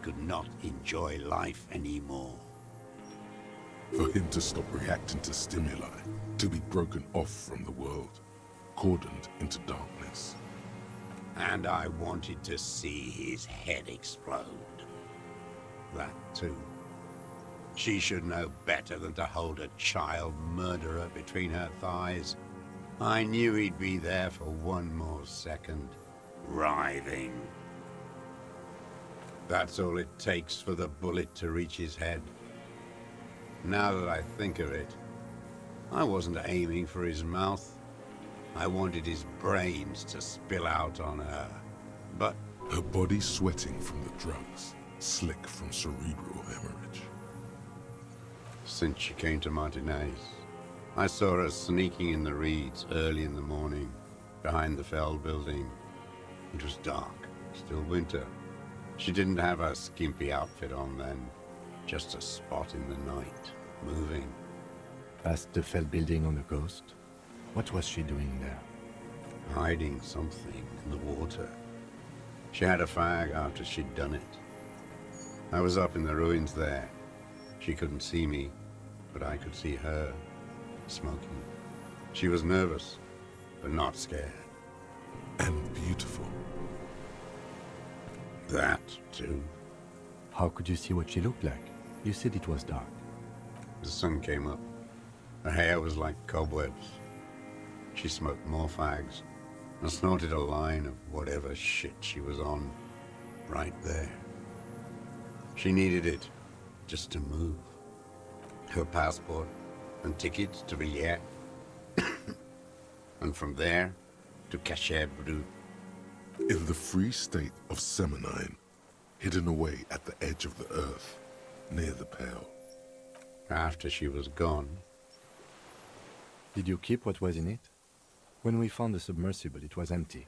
could not enjoy life anymore. For him to stop reacting to stimuli, to be broken off from the world, cordoned into darkness. And I wanted to see his head explode. That too. She should know better than to hold a child murderer between her thighs. I knew he'd be there for one more second, writhing. That's all it takes for the bullet to reach his head. Now that I think of it, I wasn't aiming for his mouth. I wanted his brains to spill out on her. But her body sweating from the drugs, slick from cerebral hemorrhage. Since she came to Martinez, I saw her sneaking in the reeds early in the morning, behind the Feld building. It was dark, still winter. She didn't have her skimpy outfit on then, just a spot in the night, moving. Past the Feld building on the coast? What was she doing there? Hiding something in the water. She had a fag after she'd done it. I was up in the ruins there. She couldn't see me, but I could see her, smoking. She was nervous, but not scared. And beautiful. That, too. How could you see what she looked like? You said it was dark. The sun came up. Her hair was like cobwebs. She smoked more fags and snorted a line of whatever shit she was on, right there. She needed it just to move. Her passport and tickets to Villiers. And from there to Cachet Brut. In the free state of Semenine, hidden away at the edge of the earth, near the Pale. After she was gone, Did you keep what was in it? When we found the submersible, it was empty.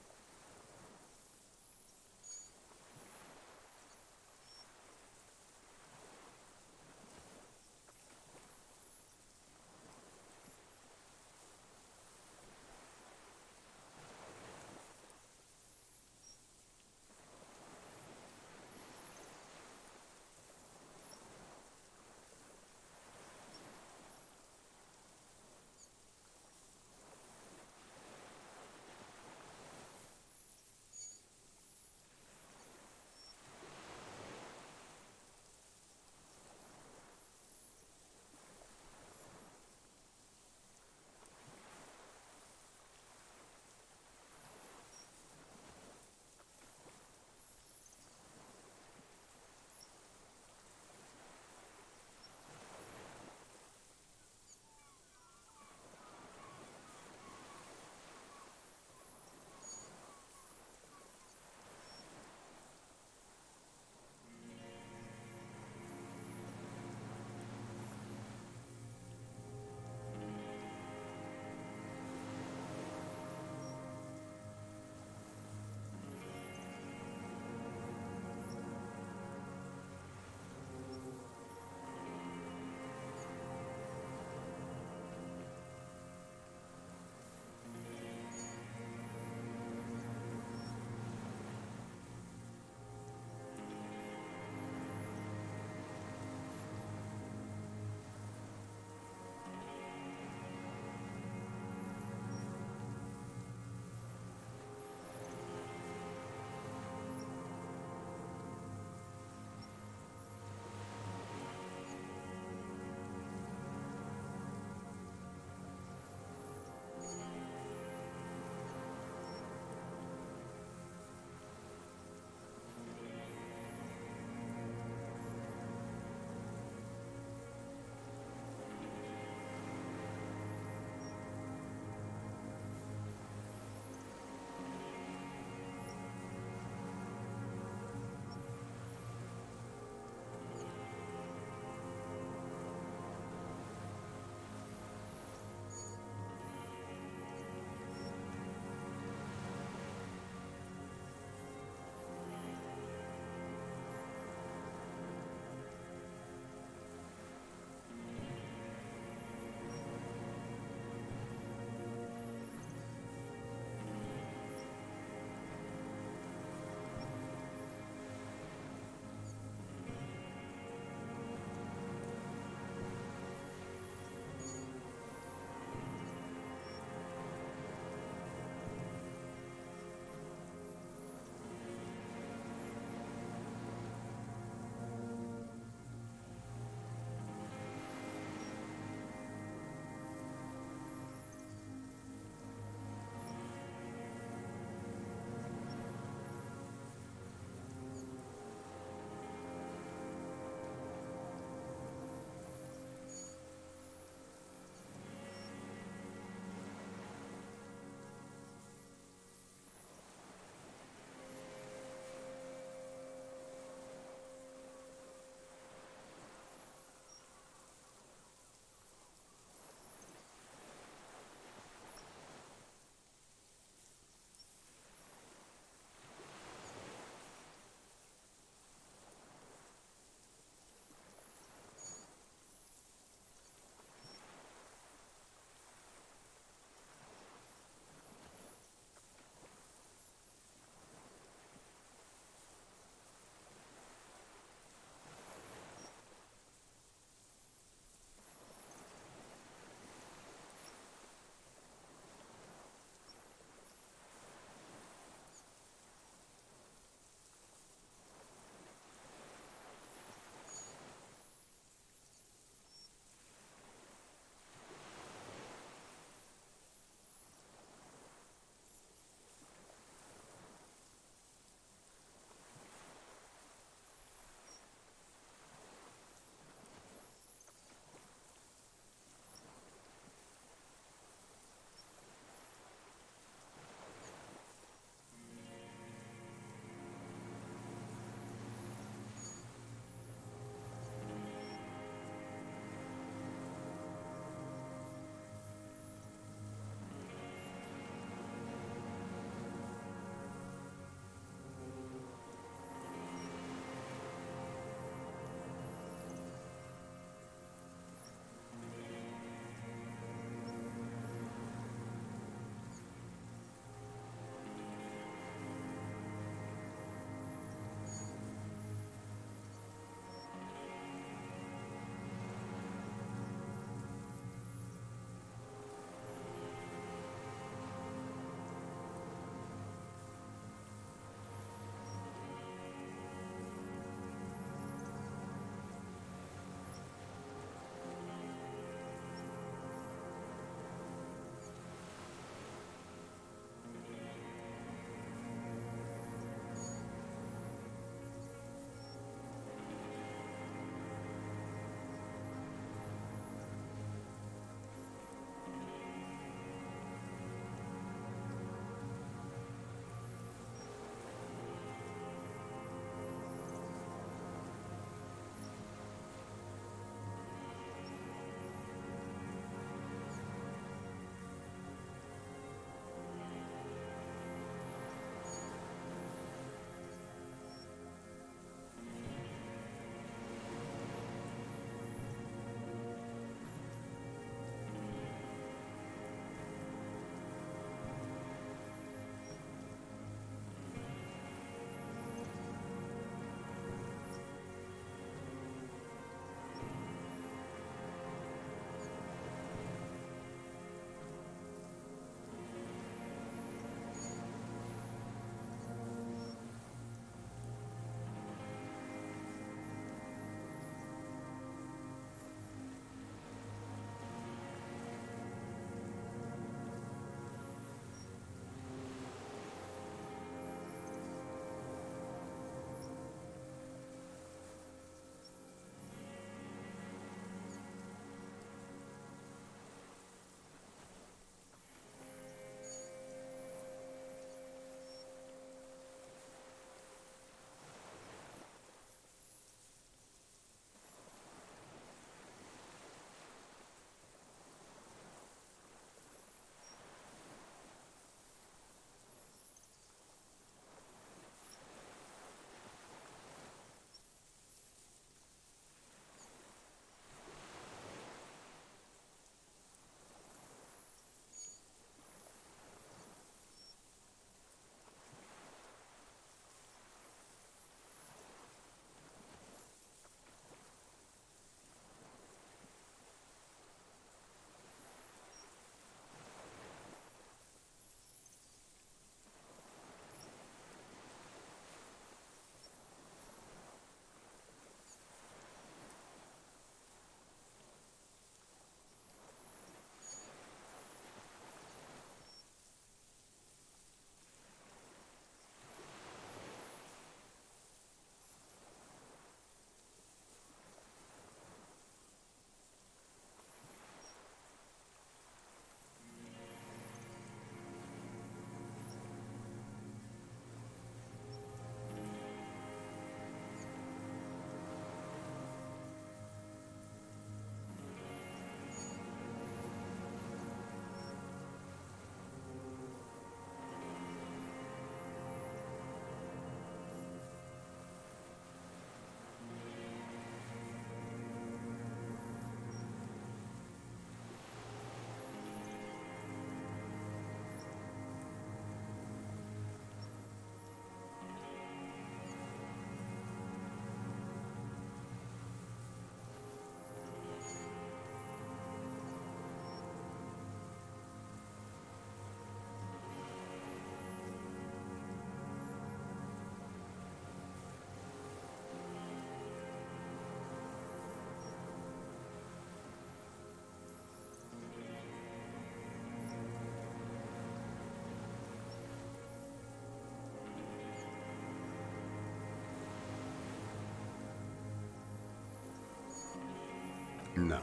No.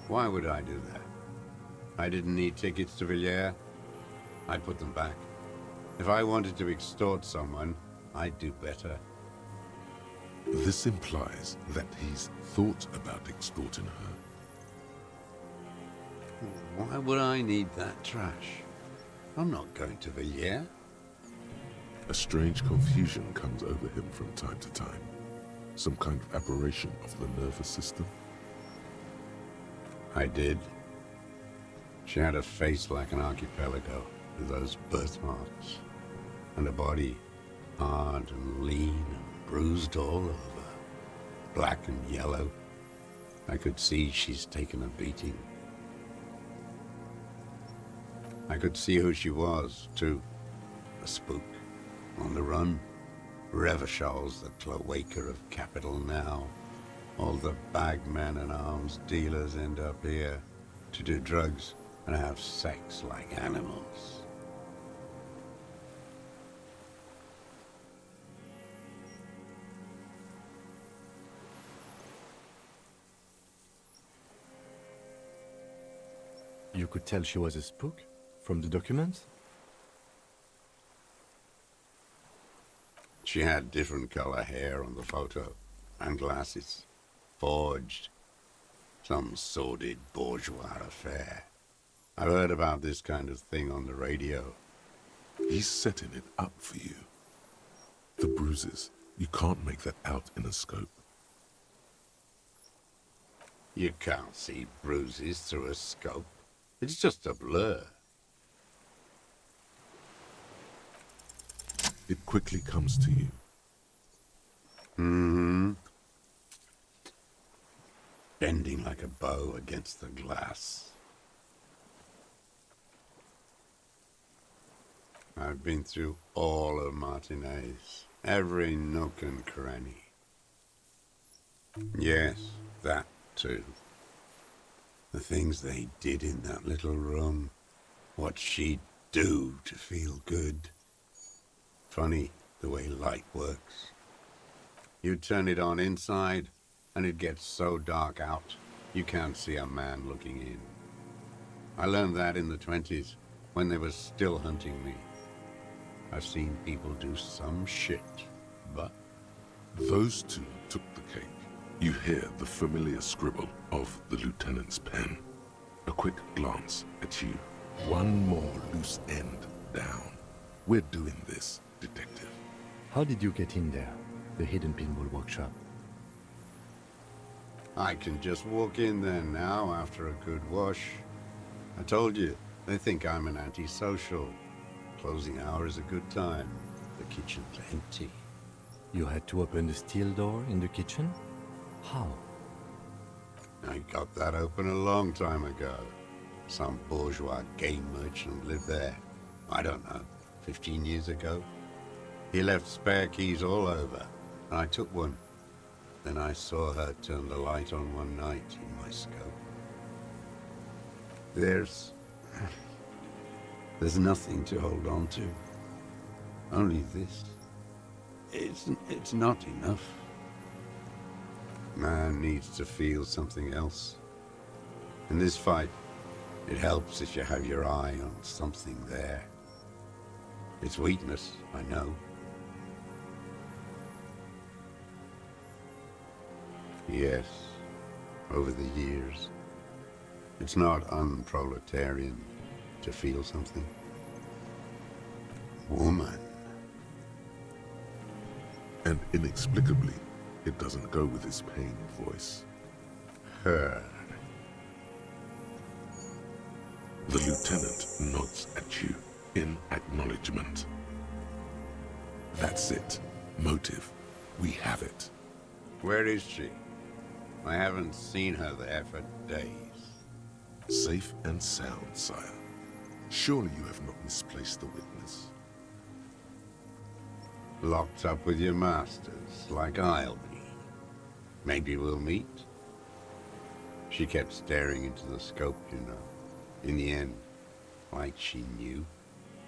Why would I do that? I didn't need tickets to Villiers. I'd put them back. If I wanted to extort someone, I'd do better. This implies that he's thought about extorting her. Why would I need that trash? I'm not going to Villiers. A strange confusion comes over him from time to time. Some kind of aberration of the nervous system. I did. She had a face like an archipelago, with those birthmarks, and a body hard and lean and bruised all over, black and yellow. I could see she's taken a beating. I could see who she was, too. A spook, on the run. Revachol's the cloaca of capital now. All the bagmen and arms dealers end up here to do drugs and have sex like animals. You could tell she was a spook from the documents? She had different color hair on the photo, and glasses. Forged. Some sordid bourgeois affair. I've heard about this kind of thing on the radio. He's setting it up for you. The bruises, you can't make that out in a scope. You can't see bruises through a scope. It's just a blur. It quickly comes to you. Mm-hmm. Bending like a bow against the glass. I've been through all of Martinez, every nook and cranny. Yes, that too. The things they did in that little room. What she'd do to feel good. Funny the way light works. You turn it on inside, and it gets so dark out, you can't see a man looking in. I learned that in the 20s, when they were still hunting me. I've seen people do some shit, but... Those two took the cake. You hear the familiar scribble of the lieutenant's pen. A quick glance at you. One more loose end down. We're doing this, detective. How did you get in there? The hidden pinball workshop. I can just walk in there now after a good wash. I told you, they think I'm an antisocial. Closing hour is a good time. The kitchen's empty. You had to open the steel door in the kitchen? How? I got that open a long time ago. Some bourgeois game merchant lived there. I don't know, 15 years ago. He left spare keys all over, and I took one. Then I saw her turn the light on one night in my scope. There's nothing to hold on to. Only this. It's not enough. Man needs to feel something else. In this fight, it helps if you have your eye on something there. It's weakness, I know. Yes, over the years. It's not unproletarian to feel something. Woman. And inexplicably, it doesn't go with his pained voice. Her. The lieutenant nods at you in acknowledgement. That's it. Motive. We have it. Where is she? I haven't seen her there for days. Safe and sound, sire. Surely you have not misplaced the witness. Locked up with your masters, like I'll be. Maybe we'll meet? She kept staring into the scope, you know. In the end, like she knew.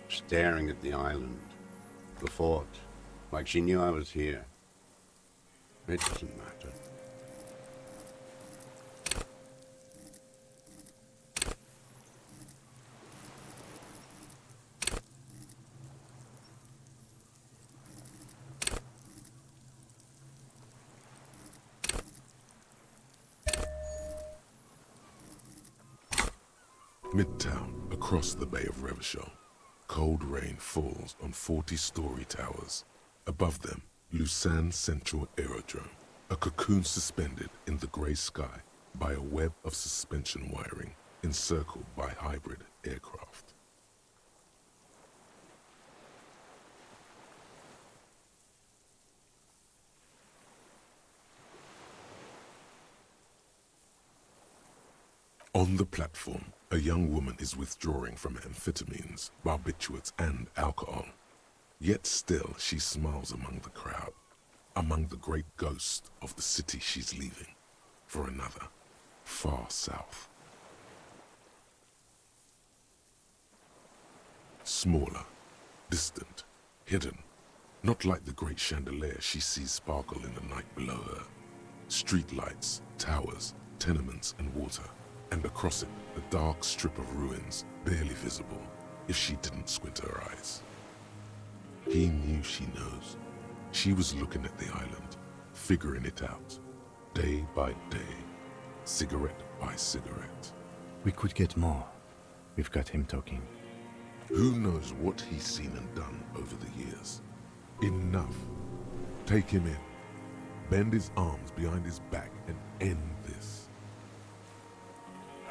Staring at the island, the fort, like she knew I was here. It doesn't matter. Midtown, across the Bay of Revachol, cold rain falls on 40-story towers. Above them, Lausanne Central Aerodrome, a cocoon suspended in the grey sky by a web of suspension wiring encircled by hybrid aircraft. On the platform, a young woman is withdrawing from amphetamines, barbiturates, and alcohol. Yet still she smiles among the crowd, among the great ghosts of the city she's leaving, for another, far south. Smaller, distant, hidden, not like the great chandelier she sees sparkle in the night below her. Streetlights, towers, tenements, and water. And across it, a dark strip of ruins, barely visible if she didn't squint her eyes. He knew she knows. She was looking at the island, figuring it out, day by day, cigarette by cigarette. We could get more. We've got him talking. Who knows what he's seen and done over the years? Enough. Take him in. Bend his arms behind his back and end this.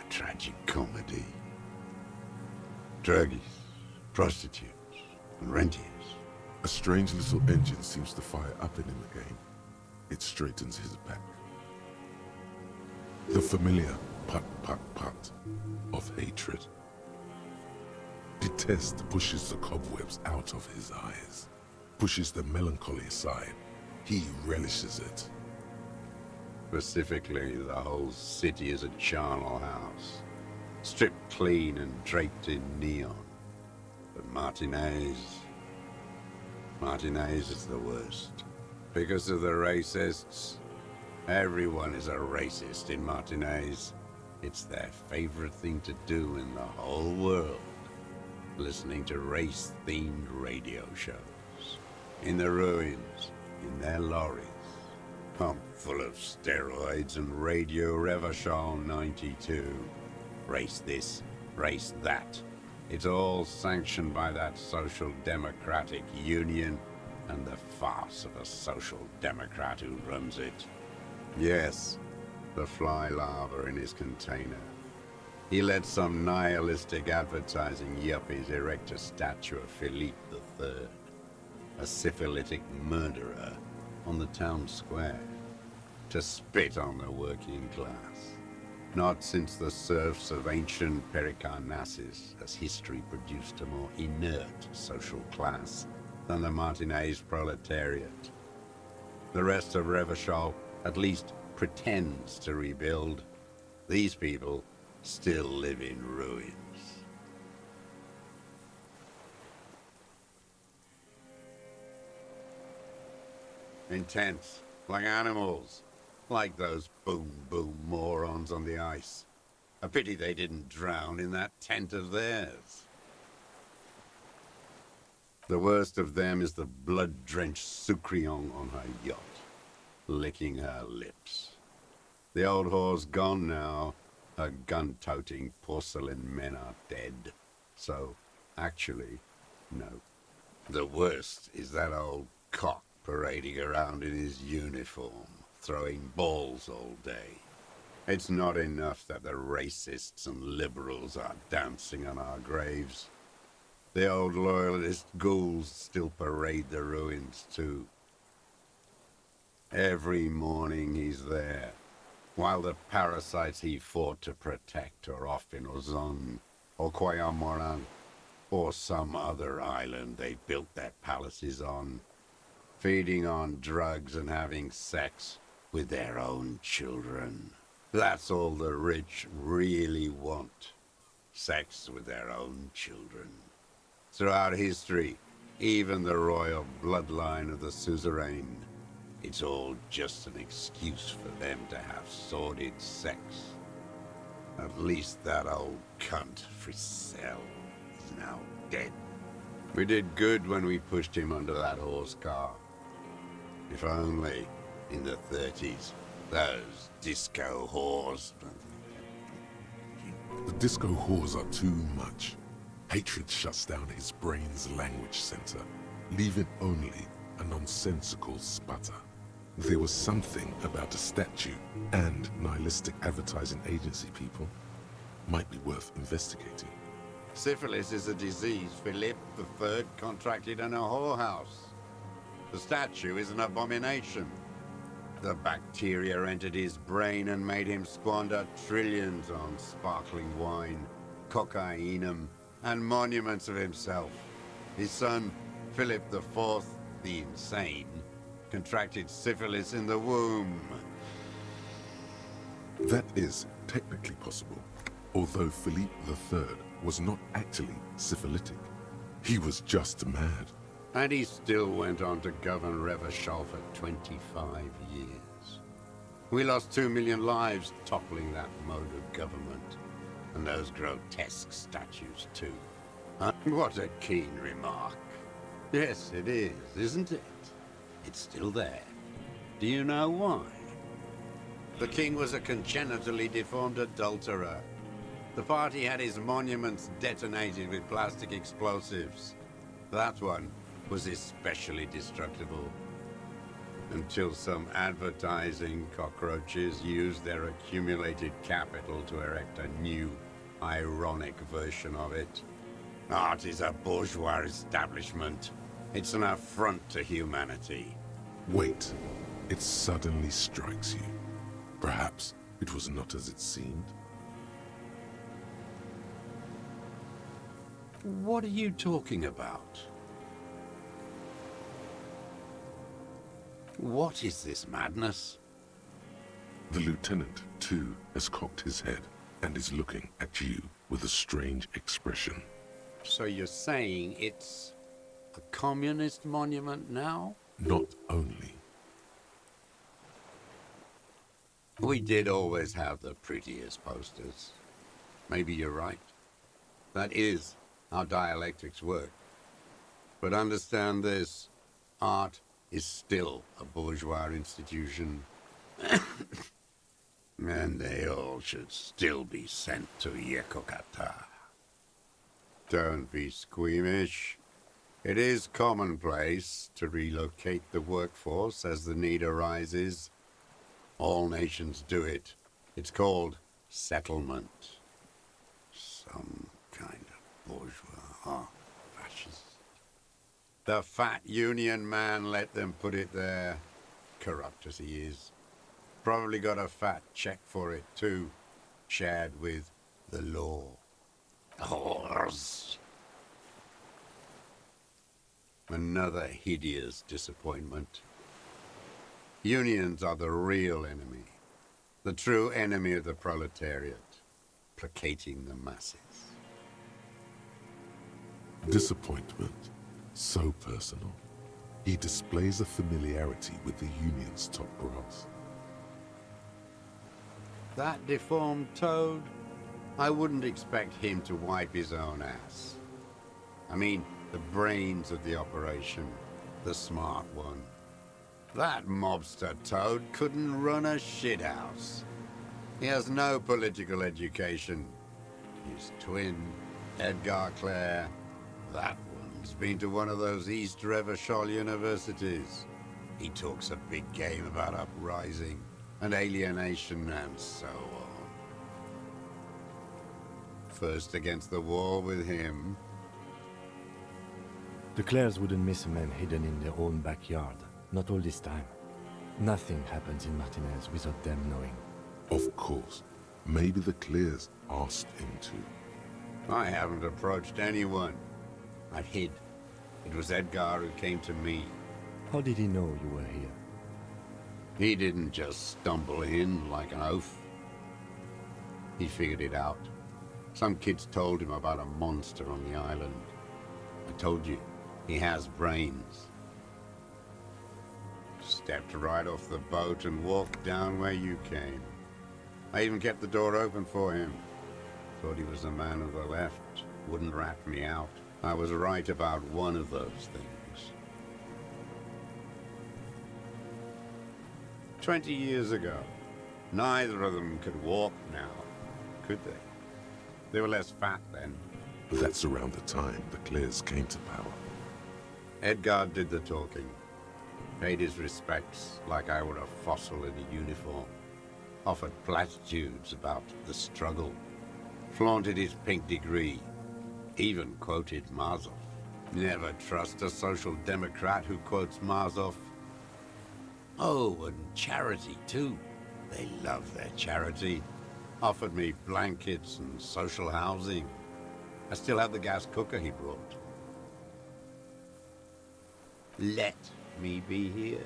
Tragic comedy. Druggies, prostitutes, and rentiers. A strange little engine seems to fire up in him again. It straightens his back. The familiar put of hatred. Detest pushes the cobwebs out of his eyes, pushes the melancholy aside. He relishes it. Specifically, the whole city is a charnel house, stripped clean and draped in neon. But Martinez is the worst. Because of the racists, everyone is a racist in Martinez. It's their favorite thing to do in the whole world, listening to race-themed radio shows. In the ruins, in their lorries, pumped full of steroids and Radio Revachol 92. Race this, race that. It's all sanctioned by that Social Democratic Union and the farce of a Social Democrat who runs it. Yes, the fly larva in his container. He let some nihilistic advertising yuppies erect a statue of Philippe III, a syphilitic murderer, on the town square, to spit on the working class. Not since the serfs of ancient Pericarnassus has history produced a more inert social class than the Martinez proletariat. The rest of Revachol at least pretends to rebuild. These people still live in ruins. Intense, like animals, like those boom-boom morons on the ice. A pity they didn't drown in that tent of theirs. The worst of them is the blood-drenched Sucrion on her yacht, licking her lips. The old whore's gone now. Her gun-toting porcelain men are dead. So, actually, no. The worst is that old cock parading around in his uniform, throwing balls all day. It's not enough that the racists and liberals are dancing on our graves. The old loyalist ghouls still parade the ruins too. Every morning he's there, while the parasites he fought to protect are off in Ozon, or Quayamoran, or some other island they built their palaces on, feeding on drugs and having sex with their own children. That's all the rich really want. Sex with their own children. Throughout history, even the royal bloodline of the suzerain, it's all just an excuse for them to have sordid sex. At least that old cunt, Fricelle, is now dead. We did good when we pushed him under that horse car. If only, in the 30s, those disco whores. The disco whores are too much. Hatred shuts down his brain's language center, leaving only a nonsensical sputter. There was something about a statue and nihilistic advertising agency people might be worth investigating. Syphilis is a disease Philip III contracted in a whorehouse. The statue is an abomination. The bacteria entered his brain and made him squander trillions on sparkling wine, cocainum, and monuments of himself. His son, Philip IV, the Insane, contracted syphilis in the womb. That is technically possible, although Philippe III was not actually syphilitic. He was just mad. And he still went on to govern Revachol for 25 years. We lost 2 million lives toppling that mode of government. And those grotesque statues, too. And what a keen remark. Yes, it is, isn't it? It's still there. Do you know why? The king was a congenitally deformed adulterer. The party had his monuments detonated with plastic explosives. That one was especially destructible. Until some advertising cockroaches used their accumulated capital to erect a new, ironic version of it. Art is a bourgeois establishment. It's an affront to humanity. Wait, it suddenly strikes you. Perhaps it was not as it seemed. What are you talking about? What is this madness? The lieutenant, too, has cocked his head and is looking at you with a strange expression. So you're saying it's a communist monument now? Not only. We did always have the prettiest posters. Maybe you're right. That is how dialectics work. But understand this, art is still a bourgeois institution. And they all should still be sent to Yekokata. Don't be squeamish. It is commonplace to relocate the workforce as the need arises. All nations do it. It's called settlement. Some kind of bourgeois fascist. The fat union man let them put it there. Corrupt as he is. Probably got a fat check for it too. Shared with the law. Whores. Another hideous disappointment. Unions are the real enemy. The true enemy of the proletariat. Placating the masses. Disappointment. So personal. He displays a familiarity with the union's top brass. That deformed toad? I wouldn't expect him to wipe his own ass. I mean, the brains of the operation. The smart one. That mobster toad couldn't run a shithouse. He has no political education. His twin, Edgar Clare, that one's been to one of those East Revachol universities. He talks a big game about uprising and alienation and so on. First against the wall with him. The Clares wouldn't miss a man hidden in their own backyard. Not all this time. Nothing happens in Martinez without them knowing. Of course. Maybe the Clears asked him to. I haven't approached anyone. I hid. It was Edgar who came to me. How did he know you were here? He didn't just stumble in like an oaf. He figured it out. Some kids told him about a monster on the island. I told you, he has brains. Stepped right off the boat and walked down where you came. I even kept the door open for him. Thought he was a man of the left. Wouldn't rat me out. I was right about one of those things. 20 years ago. Neither of them could walk now, could they? They were less fat then. That's around the time the Clares came to power. Edgar did the talking. Paid his respects like I were a fossil in a uniform. Offered platitudes about the struggle. Flaunted his pink degree. Even quoted Marzoff. Never trust a social democrat who quotes Marzoff. Oh, and charity too. They love their charity. Offered me blankets and social housing. I still have the gas cooker he brought. Let me be here.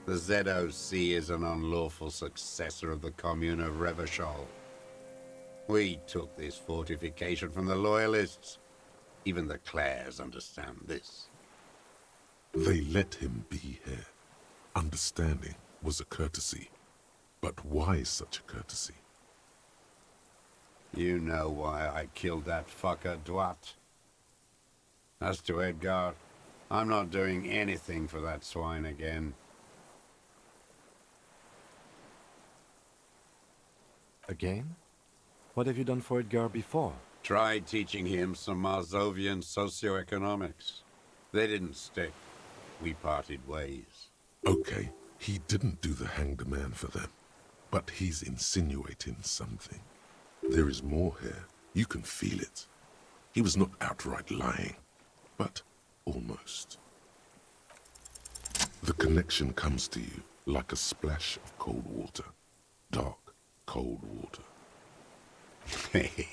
The ZOC is an unlawful successor of the Commune of Revachol. We took this fortification from the Loyalists. Even the Clares understand this. They let him be here. Understanding was a courtesy. But why such a courtesy? You know why I killed that fucker, Duat. As to Edgar, I'm not doing anything for that swine again. Again? What have you done for Edgar before? Tried teaching him some Marzovian socioeconomics. They didn't stick. We parted ways. Okay, he didn't do the hanged man for them. But he's insinuating something. There is more here. You can feel it. He was not outright lying, but almost. The connection comes to you like a splash of cold water. Dark, cold water. Hey.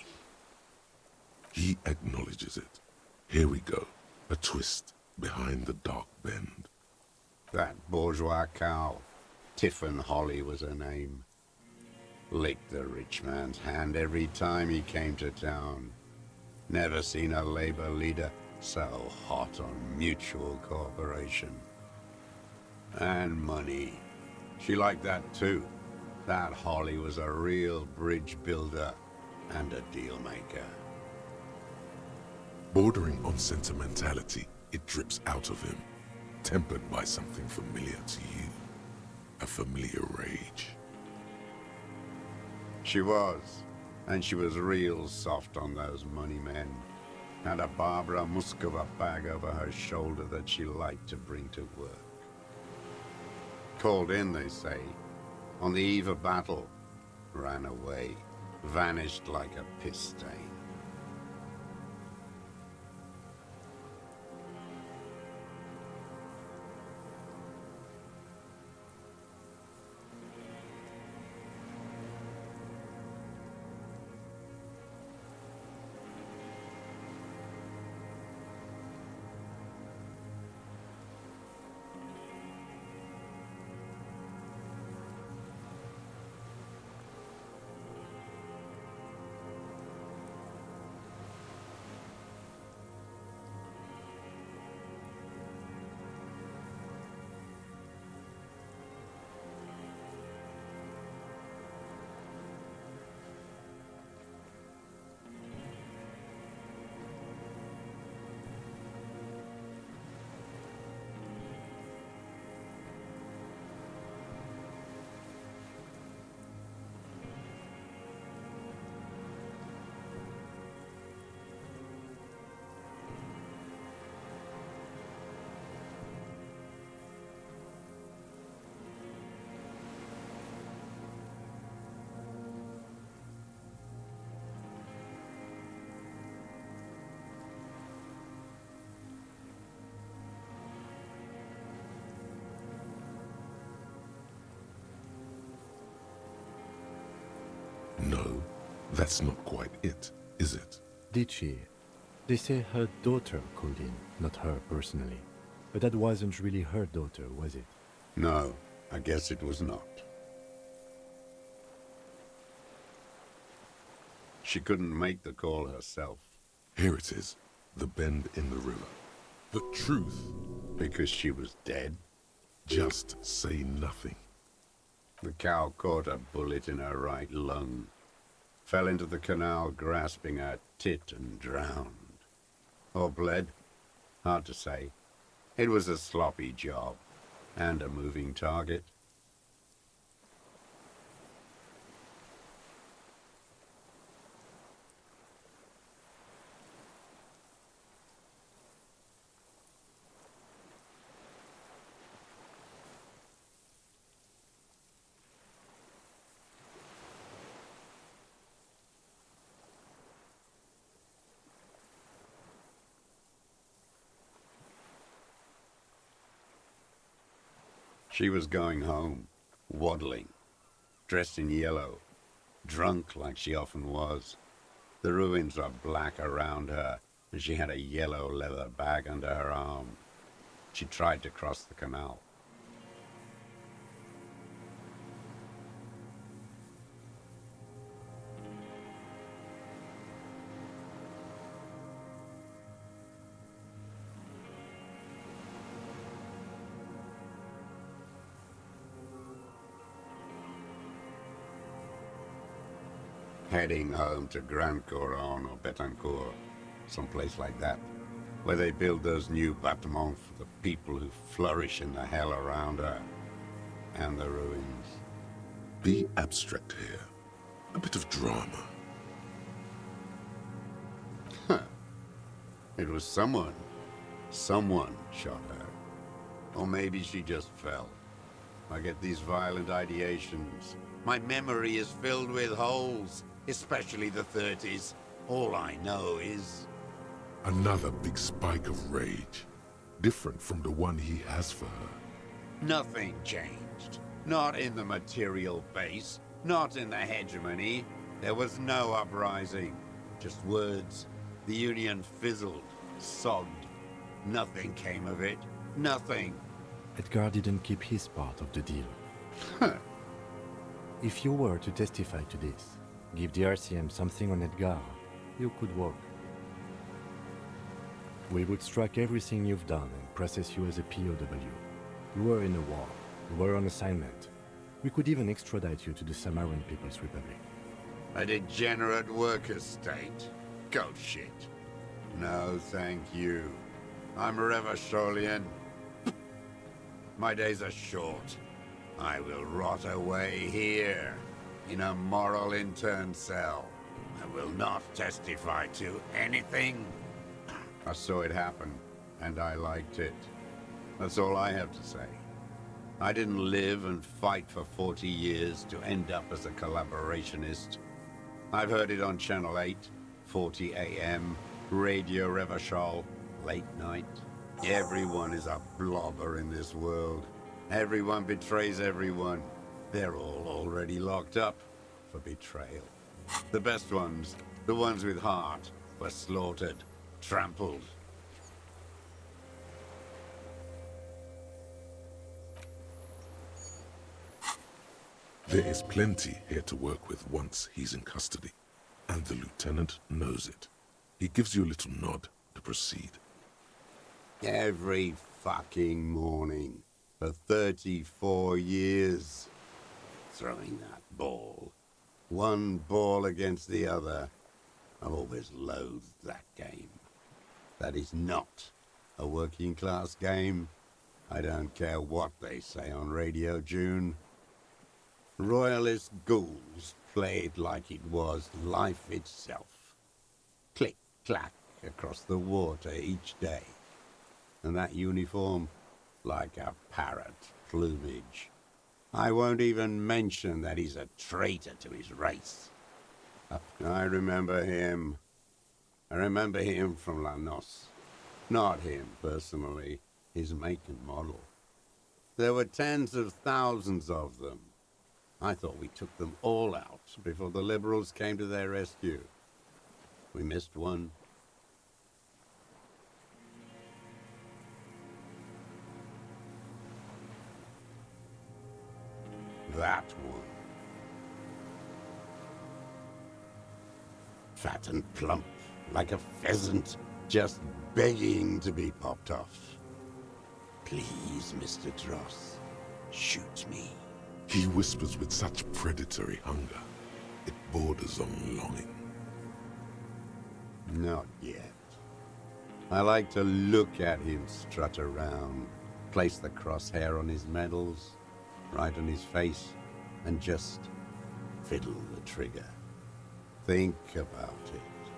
He acknowledges it. Here we go. A twist behind the dark bend. That bourgeois cow. Tiffin Holly was her name. Licked the rich man's hand every time he came to town. Never seen a labor leader so hot on mutual cooperation. And money. She liked that too. That Holly was a real bridge builder and a deal maker. Bordering on sentimentality, it drips out of him, tempered by something familiar to you. A familiar rage. She was. And she was real soft on those money men. Had a Barbara Muskova bag over her shoulder that she liked to bring to work. Called in, they say, on the eve of battle. Ran away. Vanished like a piss stain. No, that's not quite it, is it? Did she? They say her daughter called in, not her personally. But that wasn't really her daughter, was it? No, I guess it was not. She couldn't make the call herself. Here it is, the bend in the river. The truth. Because she was dead. Just say nothing. The cow caught a bullet in her right lung. Fell into the canal grasping her tit and drowned. Or bled. Hard to say. It was a sloppy job. And a moving target. She was going home, waddling, dressed in yellow, drunk like she often was. The ruins are black around her, and she had a yellow leather bag under her arm. She tried to cross the canal. Heading home to Grand Couronne or Betancourt, someplace like that, where they build those new bâtiments for the people who flourish in the hell around her, and the ruins. Be abstract here. A bit of drama. It was someone shot her. Or maybe she just fell. I get these violent ideations. My memory is filled with holes, especially the 30s. All I know is... Another big spike of rage. Different from the one he has for her. nothing changed. Not in the material base, not in the hegemony. There was no uprising. Just words. The Union fizzled, sogged. Nothing came of it. Nothing. Edgar didn't keep his part of the deal. If you were to testify to this, give the RCM something on Edgar, you could walk. We would strike everything you've done and process you as a POW. You were in a war. You were on assignment. We could even extradite you to the Samaran People's Republic. A degenerate worker state? Go shit. No, thank you. I'm Revacholian. My days are short. I will rot away here, in a moral intern cell. I will not testify to anything. I saw it happen, and I liked it. That's all I have to say. I didn't live and fight for 40 years to end up as a collaborationist. I've heard it on Channel 8, 40 AM, Radio Revachol, late night. Everyone is a blobber in this world. Everyone betrays everyone. They're all already locked up for betrayal. The best ones, the ones with heart, were slaughtered, trampled. There is plenty here to work with once he's in custody, and the lieutenant knows it. He gives you a little nod to proceed. Every fucking morning for 34 years. Throwing that ball. One ball against the other. I've always loathed that game. That is not a working class game. I don't care what they say on Radio June. Royalist ghouls played like it was life itself. Click, clack across the water each day. And that uniform, like a parrot plumage. I won't even mention that he's a traitor to his race. I remember him. I remember him from La Noce. Not him, personally. His make and model. There were tens of thousands of them. I thought we took them all out before the liberals came to their rescue. We missed one. That one. Fat and plump, like a pheasant, just begging to be popped off. Please, Mr. Dross, shoot me. He whispers with such predatory hunger, it borders on longing. Not yet. I like to look at him strut around, place the crosshair on his medals, right on his face, and just fiddle the trigger. Think about it.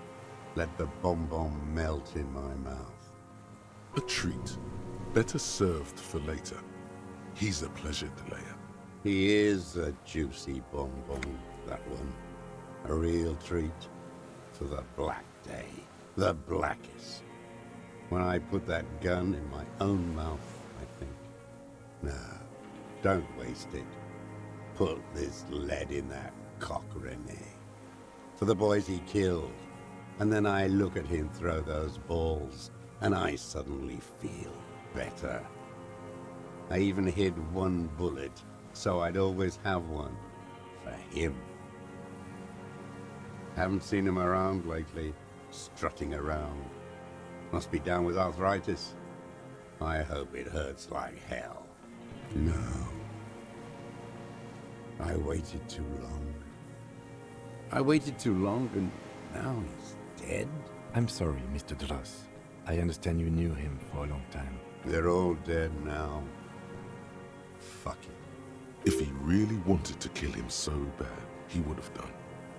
Let the bonbon melt in my mouth. A treat, better served for later. He's a pleasure delayer. He is a juicy bonbon, that one. A real treat for the black day. The blackest. When I put that gun in my own mouth, I think, no, Don't waste it. Put this lead in that cock, Rene. For the boys he killed. And then I look at him throw those balls, and I suddenly feel better. I even hid one bullet, so I'd always have one. For him. Haven't seen him around lately, strutting around. Must be down with arthritis. I hope it hurts like hell. No. I waited too long. I waited too long, and now he's dead? I'm sorry, Mr. Dross. I understand you knew him for a long time. They're all dead now. Fuck it. If he really wanted to kill him so bad, he would have done.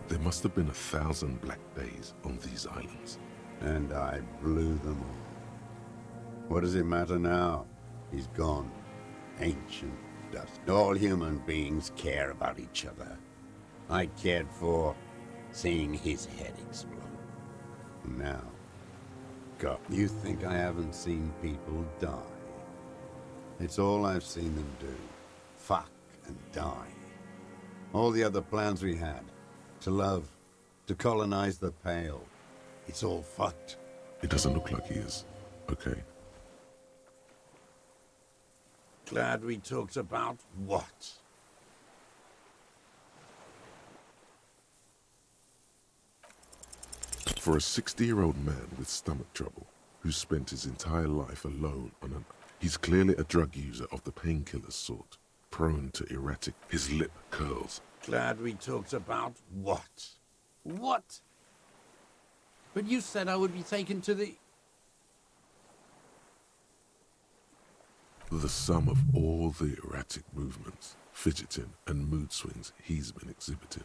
There must have been 1,000 black days on these islands. And I blew them all. What does it matter now? He's gone. Ancient dust. All human beings care about each other. I cared for seeing his head explode. Now, God, you think I haven't seen people die? It's all I've seen them do. Fuck and die. All the other plans we had. To love. To colonize the Pale. It's all fucked. It doesn't look like he is. Okay. Glad we talked about what? For a 60-year-old man with stomach trouble, who spent his entire life alone on an... He's clearly a drug user of the painkiller sort, prone to erratic... His lip curls. Glad we talked about what? What? But you said I would be taken to the... The sum of all the erratic movements, fidgeting, and mood swings he's been exhibiting.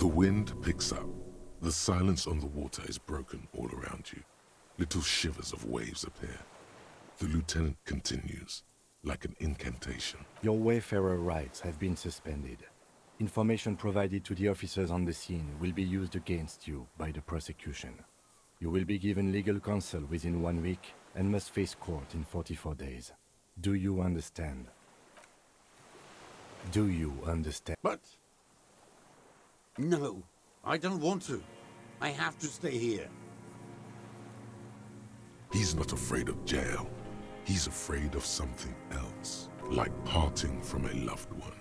The wind picks up. The silence on the water is broken all around you. Little shivers of waves appear. The lieutenant continues, like an incantation. Your Wayfarer rights have been suspended. Information provided to the officers on the scene will be used against you by the prosecution. You will be given legal counsel within 1 week and must face court in 44 days. Do you understand? Do you understand? But... No, I don't want to. I have to stay here. He's not afraid of jail. He's afraid of something else, like parting from a loved one.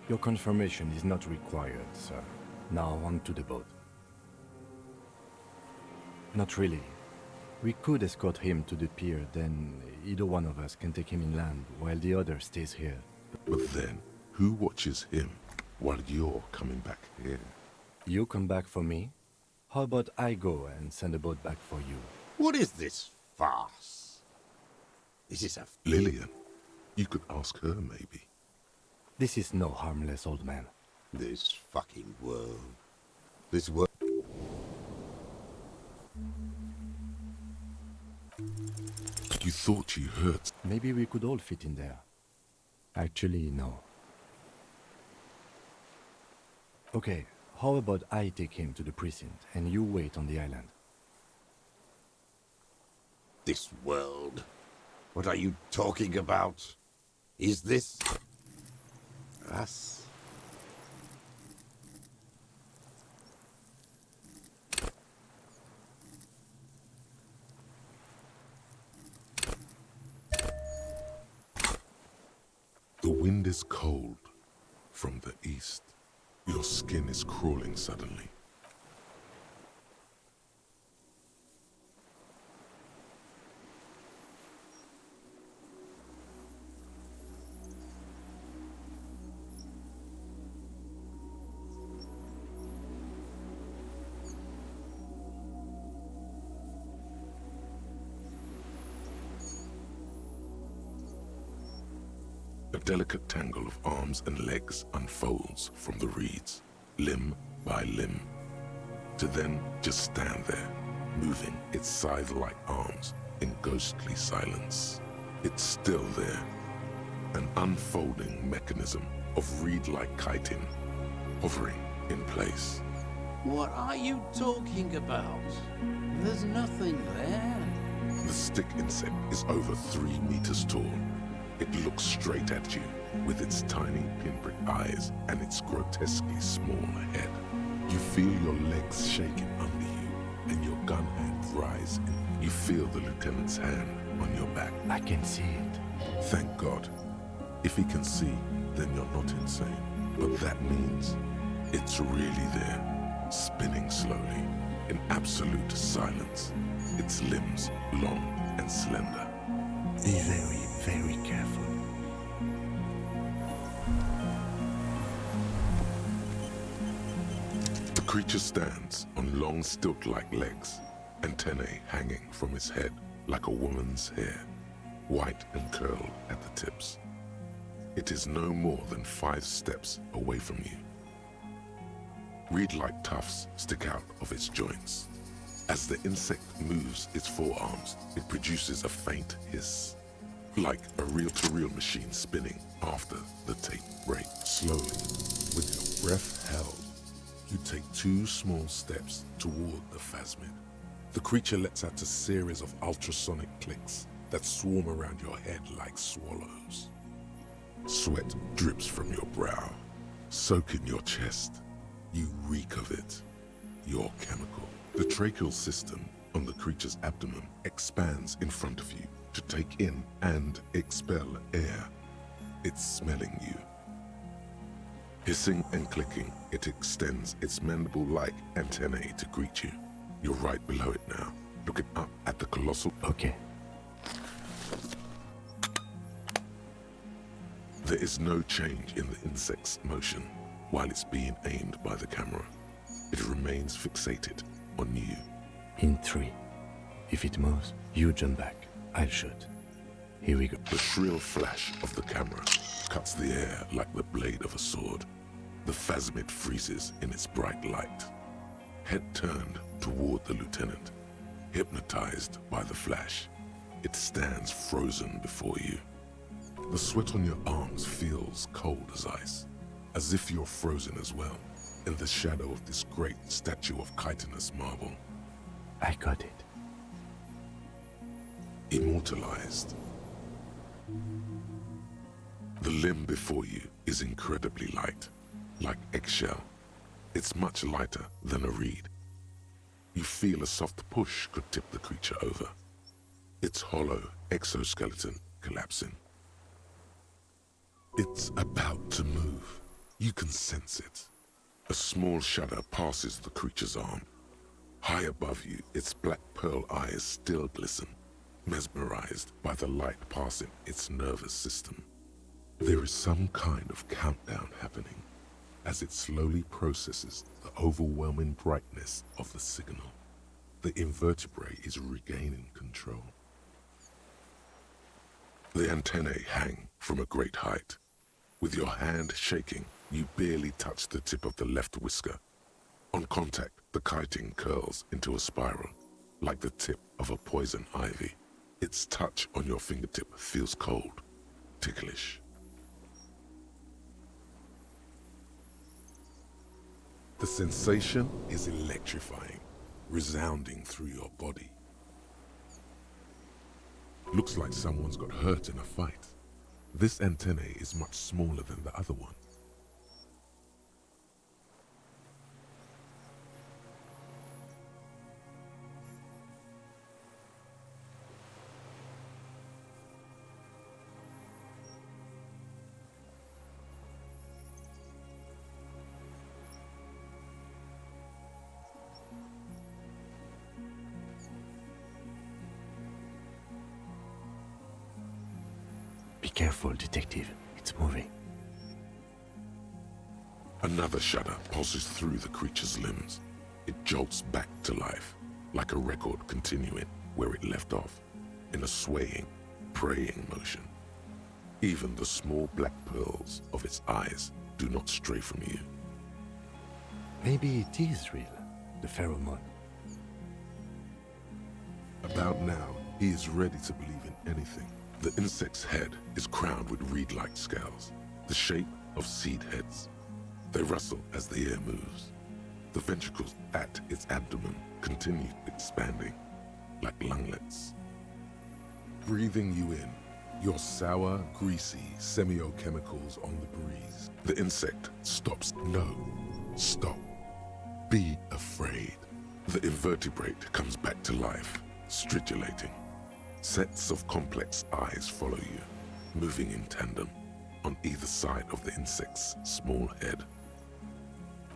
Your confirmation is not required, sir. Now on to the boat. Not really. We could escort him to the pier, then either one of us can take him inland while the other stays here. But then, who watches him while you're coming back here? You come back for me? How about I go and send a boat back for you? What is this farce? This is a... Lillian. You could ask her, maybe. This is no harmless old man. This fucking world. This world... You thought you heard... Maybe we could all fit in there. Actually, no. Okay, how about I take him to the precinct and you wait on the island? This world? What are you talking about? Is this... us? The wind is cold from the east. Your skin is crawling suddenly. A delicate tangle of arms and legs unfolds from the reeds, limb by limb, to then just stand there, moving its scythe-like arms in ghostly silence. It's still there, an unfolding mechanism of reed-like chitin, hovering in place. What are you talking about? There's nothing there. The stick insect is over 3 meters tall, It looks straight at you with its tiny pinprick eyes and its grotesquely small head. You feel your legs shaking under you and your gun hand rise. You feel the lieutenant's hand on your back. I can see it. Thank God. If he can see, then you're not insane. But that means it's really there, spinning slowly, in absolute silence. Its limbs long and slender. Be very, very careful. The creature stands on long stilt-like legs, antennae hanging from its head like a woman's hair, white and curled at the tips. It is no more than 5 steps away from you. Reed-like tufts stick out of its joints. As the insect moves its forearms, it produces a faint hiss, like a reel-to-reel machine spinning after the tape break. Slowly, with your breath held, you take 2 small steps toward the phasmid. The creature lets out a series of ultrasonic clicks that swarm around your head like swallows. Sweat drips from your brow, soaking your chest. You reek of it. You're chemical. The tracheal system on the creature's abdomen expands in front of you to take in and expel air. It's smelling you. Hissing and clicking, it extends its mandible-like antennae to greet you. You're right below it now, looking up at the colossal... Okay. There is no change in the insect's motion while it's being aimed by the camera. It remains fixated on you. In 3. If it moves, you jump back. I'll shoot. Here we go. The shrill flash of the camera cuts the air like the blade of a sword. The phasmid freezes in its bright light. Head turned toward the lieutenant, hypnotized by the flash. It stands frozen before you. The sweat on your arms feels cold as ice, as if you're frozen as well, in the shadow of this great statue of chitinous marble. I got it. Immortalized. The limb before you is incredibly light, like eggshell. It's much lighter than a reed. You feel a soft push could tip the creature over. Its hollow exoskeleton collapsing. It's about to move. You can sense it. A small shudder passes the creature's arm. High above you, its black pearl eyes still glisten, mesmerized by the light passing its nervous system. There is some kind of countdown happening as it slowly processes the overwhelming brightness of the signal. The invertebrate is regaining control. The antennae hang from a great height. With your hand shaking, you barely touch the tip of the left whisker. On contact, the chitin curls into a spiral, like the tip of a poison ivy. Its touch on your fingertip feels cold, ticklish. The sensation is electrifying, resounding through your body. Looks like someone's got hurt in a fight. This antennae is much smaller than the other one. Be careful, detective. It's moving. Another shudder pulses through the creature's limbs. It jolts back to life, like a record continuing where it left off, in a swaying, praying motion. Even the small black pearls of its eyes do not stray from you. Maybe it is real, the pheromone. About now, he is ready to believe in anything. The insect's head is crowned with reed-like scales, the shape of seed heads. They rustle as the air moves. The ventricles at its abdomen continue expanding, like lunglets. Breathing you in, Your sour, greasy semiochemicals on the breeze. The insect stops. No. Stop. Be afraid. The invertebrate comes back to life, stridulating. Sets of complex eyes follow you, moving in tandem on either side of the insect's small head.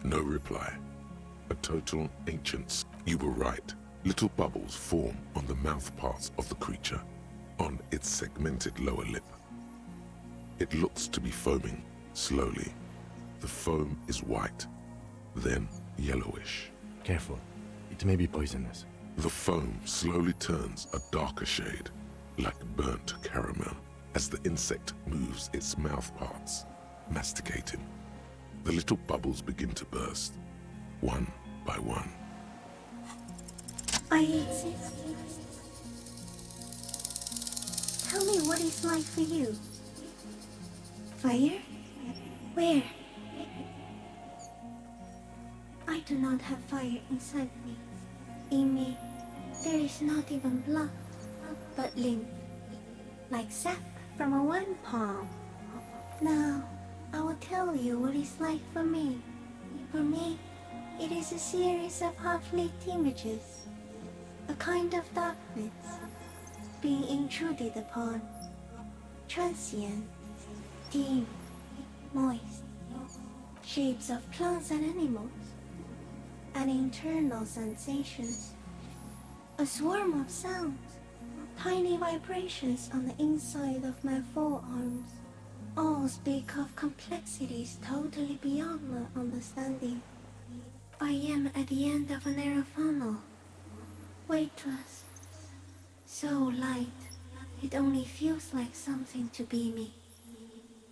No reply. A total ancient. You were right. Little bubbles form on the mouth parts of the creature, on its segmented lower lip. It looks to be foaming, slowly. The foam is white, then yellowish. Careful. It may be poisonous. The foam slowly turns a darker shade, like burnt caramel, as the insect moves its mouth parts, masticating. The little bubbles begin to burst, one by one. I exist. Tell me what it's like for you. Fire? Where? I do not have fire inside me. In me, there is not even blood, but lymph, like sap from a one palm. Now, I will tell you what it's like for me. For me, it is a series of half-lit images, a kind of darkness, being intruded upon, transient, dim, moist, shapes of plants and animals, and internal sensations, a swarm of sounds, tiny vibrations on the inside of my forearms, all speak of complexities totally beyond my understanding. I am at the end of a narrow funnel, weightless, so light, it only feels like something to be me.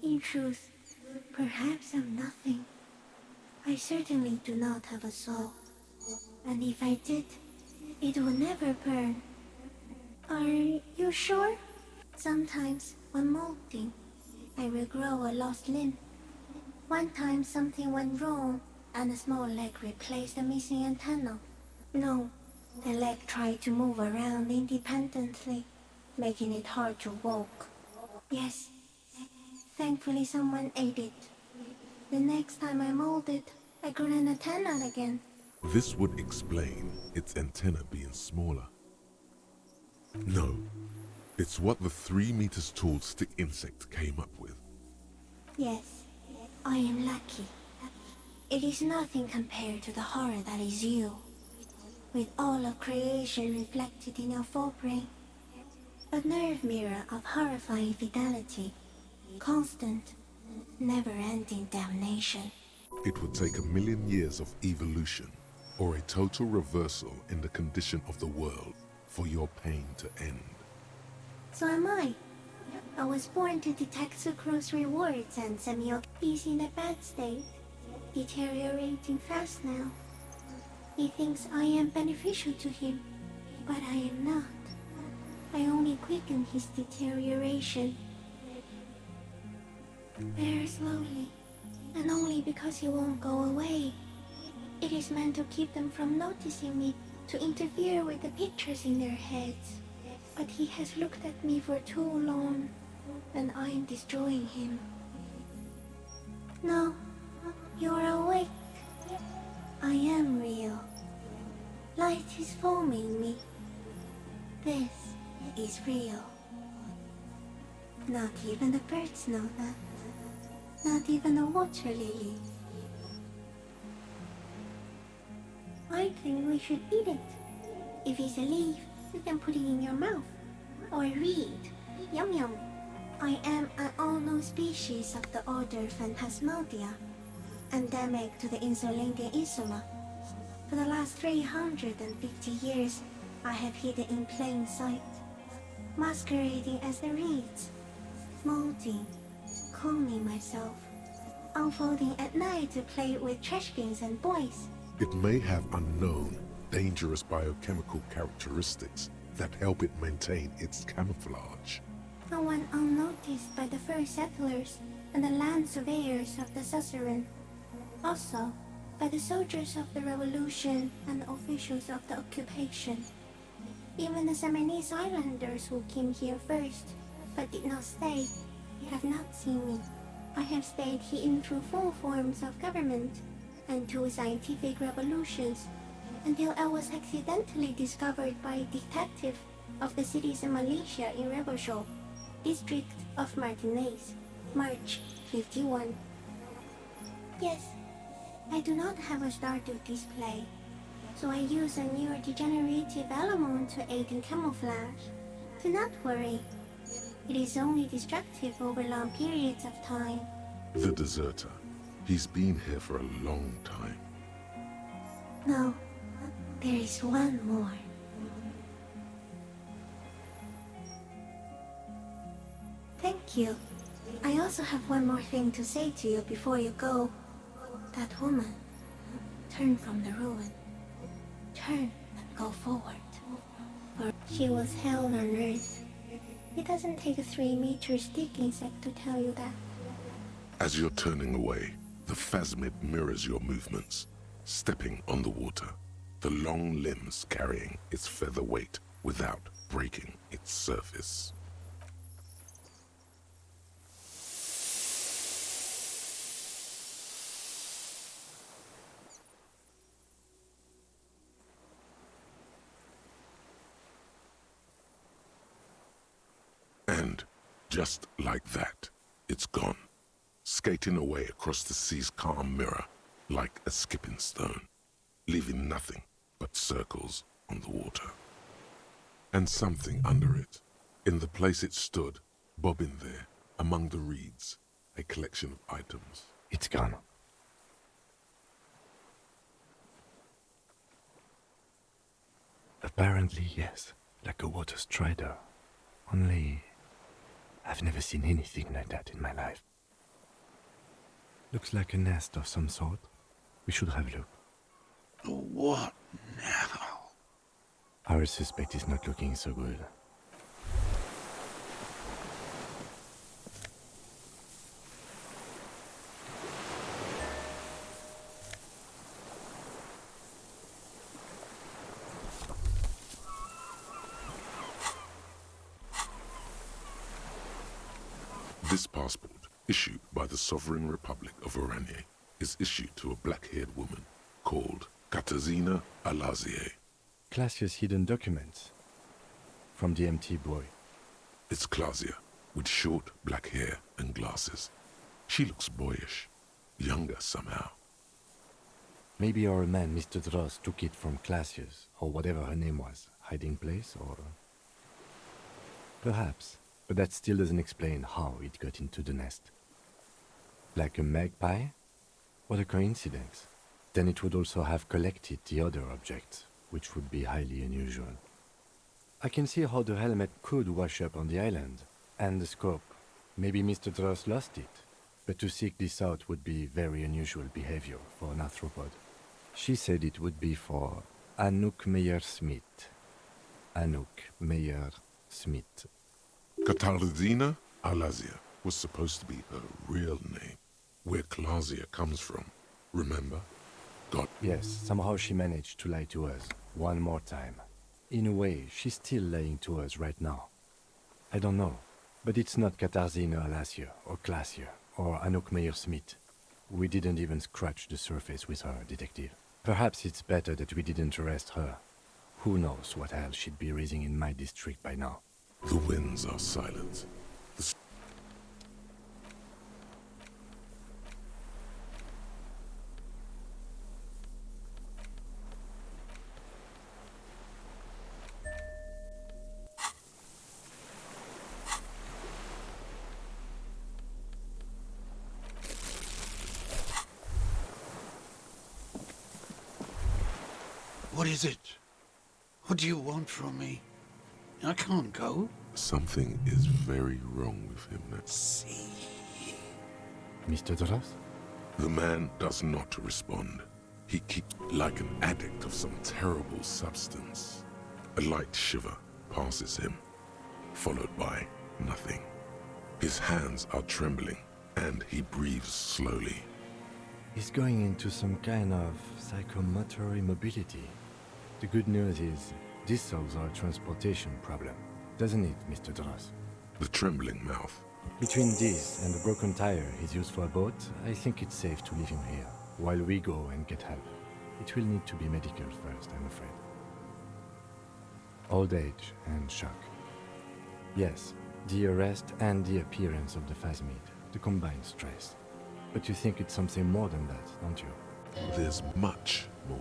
In truth, perhaps I'm nothing. I certainly do not have a soul, and if I did, it would never burn. Are you sure? Sometimes, when molting, I will grow a lost limb. One time something went wrong, and a small leg replaced the missing antenna. No, the leg tried to move around independently, making it hard to walk. Yes, thankfully someone ate it. The next time I molded, I grew an antenna again. This would explain its antenna being smaller. No, it's what the 3 meters tall stick insect came up with. Yes, I am lucky. It is nothing compared to the horror that is you, with all of creation reflected in your forebrain. A nerve mirror of horrifying fidelity, constant, never-ending damnation. It would take 1,000,000 years of evolution, or a total reversal in the condition of the world, for your pain to end. So am I. I was born to detect sucrose rewards and semioc. He's in a bad state, deteriorating fast now. He thinks I am beneficial to him, but I am not. I only quicken his deterioration. Very slowly, and only because he won't go away. It is meant to keep them from noticing me, to interfere with the pictures in their heads. But he has looked at me for too long, and I am destroying him. No, you're awake. I am real. Light is forming me. This is real. Not even the birds know that. Not even a water lily. I think we should eat it. If it's a leaf, you can put it in your mouth. Or read. Yum yum. I am an unknown species of the order Phantasmodia, endemic to the Insulindian Insula. For the last 350 years, I have hidden in plain sight, masquerading as the reeds, molting, cloning myself, unfolding at night to play with trash bins and boys. It may have unknown, dangerous biochemical characteristics that help it maintain its camouflage. No one unnoticed by the first settlers and the land surveyors of the suzerain. Also, by the soldiers of the revolution and the officials of the occupation. Even the Seminoles Islanders who came here first but did not stay. You have not seen me. I have stayed hidden through 4 forms of government and 2 scientific revolutions until I was accidentally discovered by a detective of the citizen militia in Rebelshaw, district of Martinez, March 51. Yes, I do not have a star to display, so I use a neurodegenerative element to aid in camouflage. Do not worry. It is only destructive over long periods of time. The deserter. He's been here for a long time. No, there is one more. Thank you. I also have one more thing to say to you before you go. That woman, turn from the ruin. Turn and go forward. For she was hell on earth. It doesn't take a 3-meter stick insect to tell you that. As you're turning away, the phasmid mirrors your movements, stepping on the water, the long limbs carrying its feather weight without breaking its surface. And just like that, it's gone, skating away across the sea's calm mirror like a skipping stone, leaving nothing but circles on the water. And something under it, in the place it stood, bobbing there, among the reeds, a collection of items. It's gone. Apparently, yes, like a water strider. Only, I've never seen anything like that in my life. Looks like a nest of some sort. We should have a look. What now? Our suspect is not looking so good. This passport, issued by the Sovereign Republic of Oranje, is issued to a black-haired woman called Katarzyna Alazie. Classia's hidden documents. From the MT boy. It's Klasia, with short black hair and glasses. She looks boyish, younger somehow. Maybe our man, Mr. Dross, took it from Classia's, or whatever her name was, hiding place, or... Perhaps, but that still doesn't explain how it got into the nest. Like a magpie? What a coincidence. Then it would also have collected the other objects, which would be highly unusual. I can see how the helmet could wash up on the island, and the scope. Maybe Mr. Dross lost it, but to seek this out would be very unusual behavior for an arthropod. She said it would be for Anouk Meyer-Smith. Anouk Meyer-Smith. Katarzyna Alazie was supposed to be her real name, where Klasia comes from. Remember? God. Yes, somehow she managed to lie to us one more time. In a way, she's still lying to us right now. I don't know, but it's not Katarzyna Alazie or Klasia or Anouk Meyer-Smith. We didn't even scratch the surface with her, detective. Perhaps it's better that we didn't arrest her. Who knows what hell she'd be raising in my district by now. The winds are silent. What is it? What do you want from me? I can't go. Something is very wrong with him now. See? Mr. Dross? The man does not respond. He keeps like an addict of some terrible substance. A light shiver passes him, followed by nothing. His hands are trembling, and he breathes slowly. He's going into some kind of psychomotor immobility. The good news is, this solves our transportation problem, doesn't it, Mr. Dross? the trembling mouth. Between this and the broken tire he's used for a boat, I think it's safe to leave him here, while we go and get help. It will need to be medical first, I'm afraid. Old age and shock. Yes, the arrest and the appearance of the Phasmid, the combined stress. But you think it's something more than that, don't you? There's much more.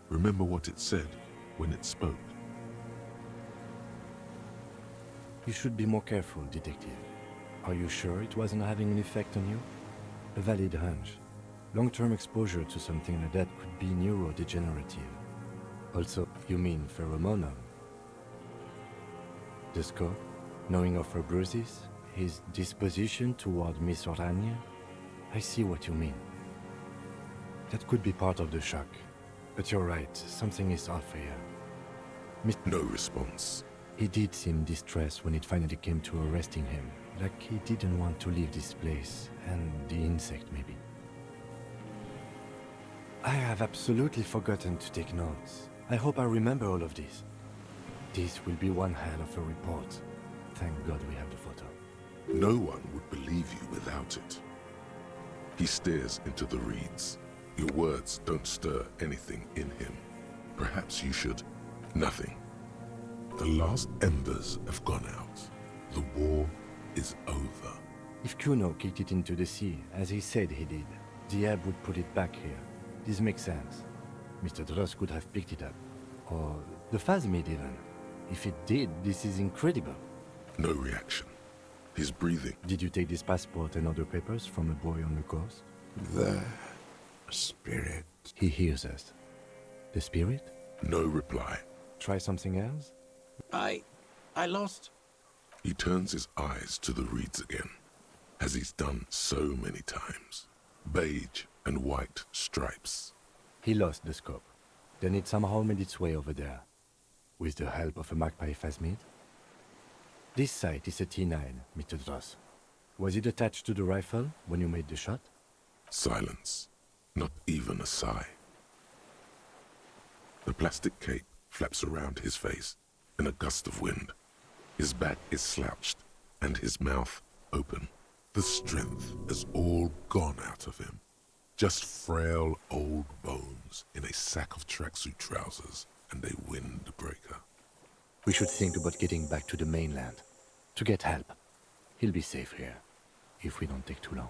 Remember what it said when it spoke. You should be more careful, detective. Are you sure it wasn't having an effect on you? A valid hunch. Long-term exposure to something like that could be neurodegenerative. Also, you mean pheromonal? The scope, knowing of her bruises, his disposition toward Miss Orania? I see what you mean. That could be part of the shock. But you're right, something is off here. No response. He did seem distressed when it finally came to arresting him, like he didn't want to leave this place, and the insect maybe. I have absolutely forgotten to take notes. I hope I remember all of this. This will be one hell of a report. Thank God we have the photo. No one would believe you without it. He stares into the reeds. Your words don't stir anything in him. Perhaps you should. Nothing. The last embers have gone out. The war is over. If Kuno kicked it into the sea, as he said he did, the ebb would put it back here. This makes sense. Mr. Dross could have picked it up. Or the Phasmid even. If it did, this is incredible. No reaction. He's breathing. Did you take this passport and other papers from a boy on the coast? The spirit. He hears us. The spirit? No reply. Try something else? I lost. He turns his eyes to the reeds again, as he's done so many times. Beige and white stripes. He lost the scope. Then it somehow made its way over there. With the help of a Magpie Phasmid? This sight is a T9, Mr. Dross. Was it attached to the rifle when you made the shot? Silence. Not even a sigh. The plastic cape flaps around his face in a gust of wind. His back is slouched and his mouth open. The strength has all gone out of him. Just frail old bones in a sack of tracksuit trousers and a windbreaker. We should think about getting back to the mainland. To get help. He'll be safe here. If we don't take too long.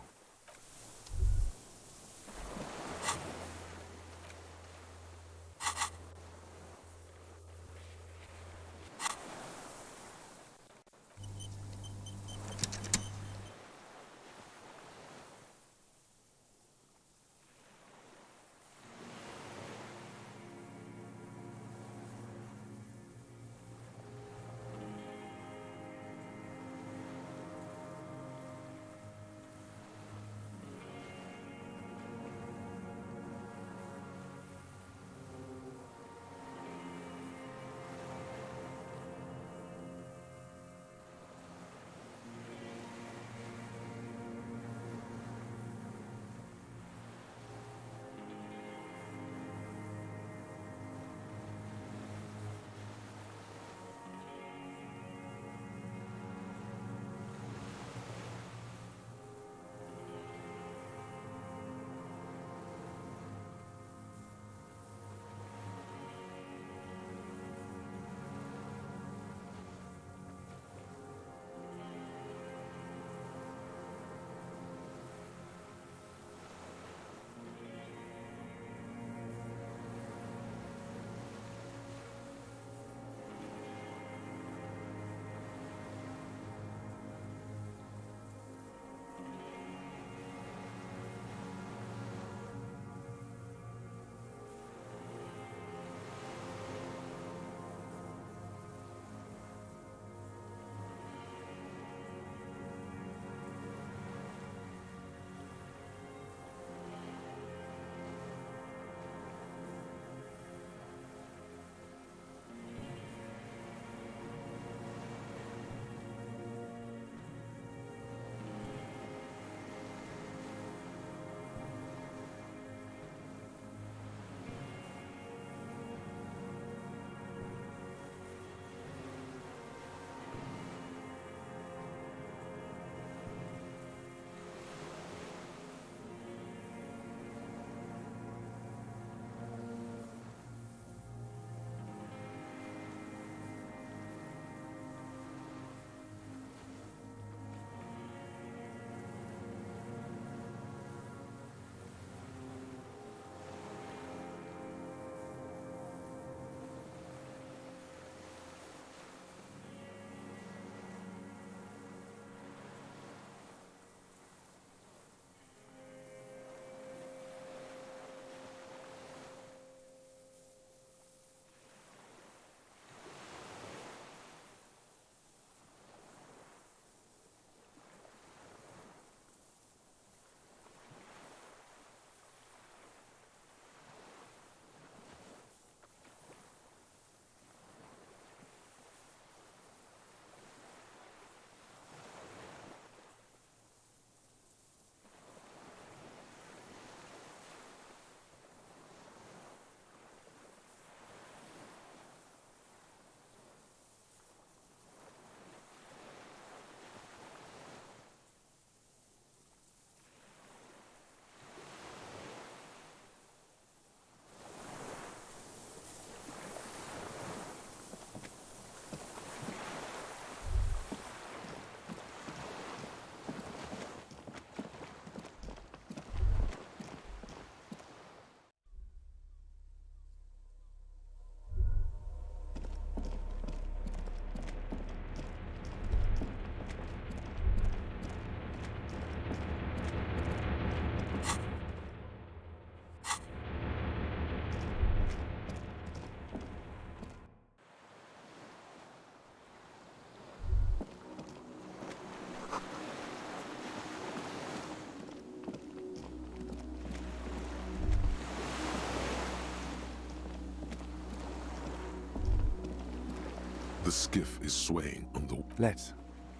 The skiff is swaying on the... Let's.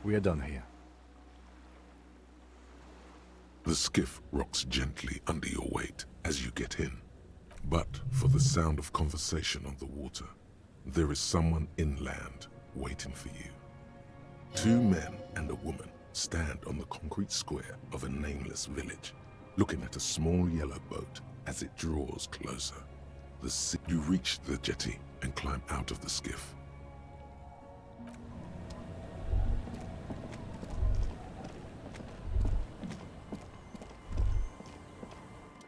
We are done here. The skiff rocks gently under your weight as you get in. But for the sound of conversation on the water, there is someone inland waiting for you. 2 men and a woman stand on the concrete square of a nameless village, looking at a small yellow boat as it draws closer. You reach the jetty and climb out of the skiff.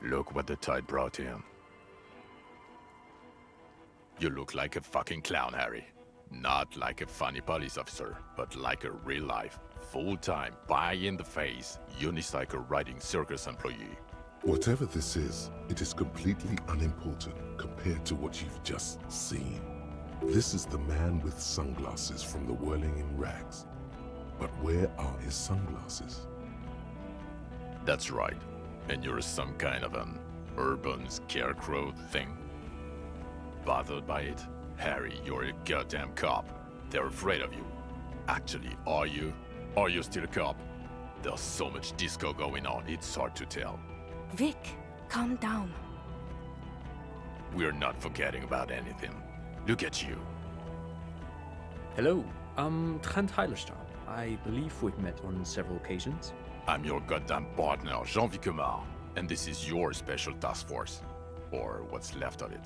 Look what the tide brought in. You look like a fucking clown, Harry. Not like a funny police officer, but like a real-life, full-time, pie-in-the-face, unicycle-riding circus employee. Whatever this is, it is completely unimportant compared to what you've just seen. This is the man with sunglasses from the Whirling in Rags. But where are his sunglasses? That's right. And you're some kind of an urban scarecrow thing? Bothered by it? Harry, you're a goddamn cop. They're afraid of you. Actually, are you? Are you still a cop? There's so much disco going on, it's hard to tell. Vic, calm down. We're not forgetting about anything. Look at you. Hello, I'm Trent Heilerstam. I believe we've met on several occasions. I'm your goddamn partner, Jean-Vic Quemar, and this is your special task force. Or what's left of it.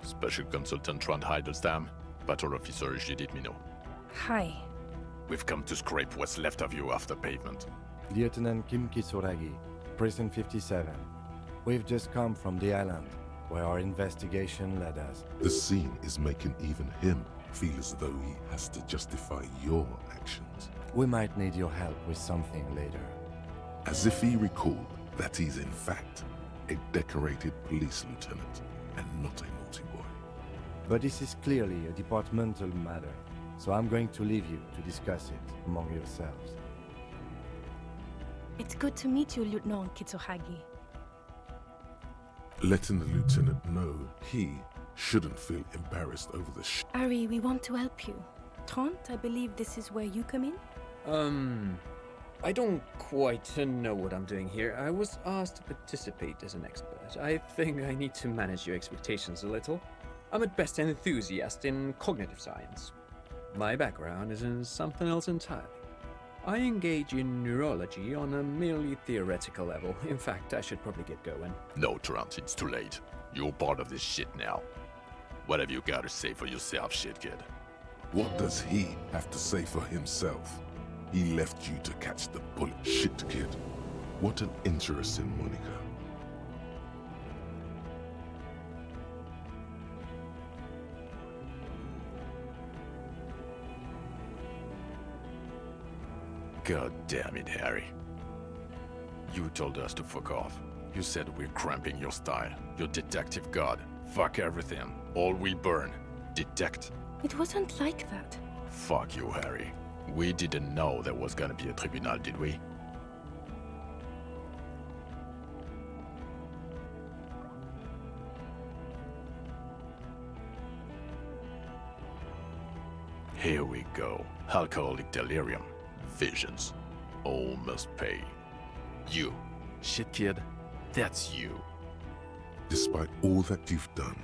Special Consultant Trent Heilerstam, Patrol Officer Judith Minot. Hi. We've come to scrape what's left of you off the pavement. Lieutenant Kim Kisuragi, Prison 57. We've just come from the island, where our investigation led us. The scene is making even him feel as though he has to justify your actions. We might need your help with something later. As if he recalled that he's in fact a decorated police lieutenant and not a naughty boy. But this is clearly a departmental matter, so I'm going to leave you to discuss it among yourselves. It's good to meet you, Lieutenant Kitsuhagi. Letting the lieutenant know he shouldn't feel embarrassed over the Ari, we want to help you. Trent, I believe this is where you come in? I don't quite know what I'm doing here. I was asked to participate as an expert. I think I need to manage your expectations a little. I'm at best an enthusiast in cognitive science. My background is in something else entirely. I engage in neurology on a merely theoretical level. In fact, I should probably get going. No, Trent, it's too late. You're part of this shit now. What have you got to say for yourself, shit kid? What does he have to say for himself? He left you to catch the bullet. Shit, kid. What an interesting moniker. God damn it, Harry. You told us to fuck off. You said we're cramping your style. Your detective god. Fuck everything. All we burn. Detect. It wasn't like that. Fuck you, Harry. We didn't know there was gonna be a tribunal, did we? Here we go. Alcoholic delirium. Visions. All must pay. You. Shit kid. That's you. Despite all that you've done,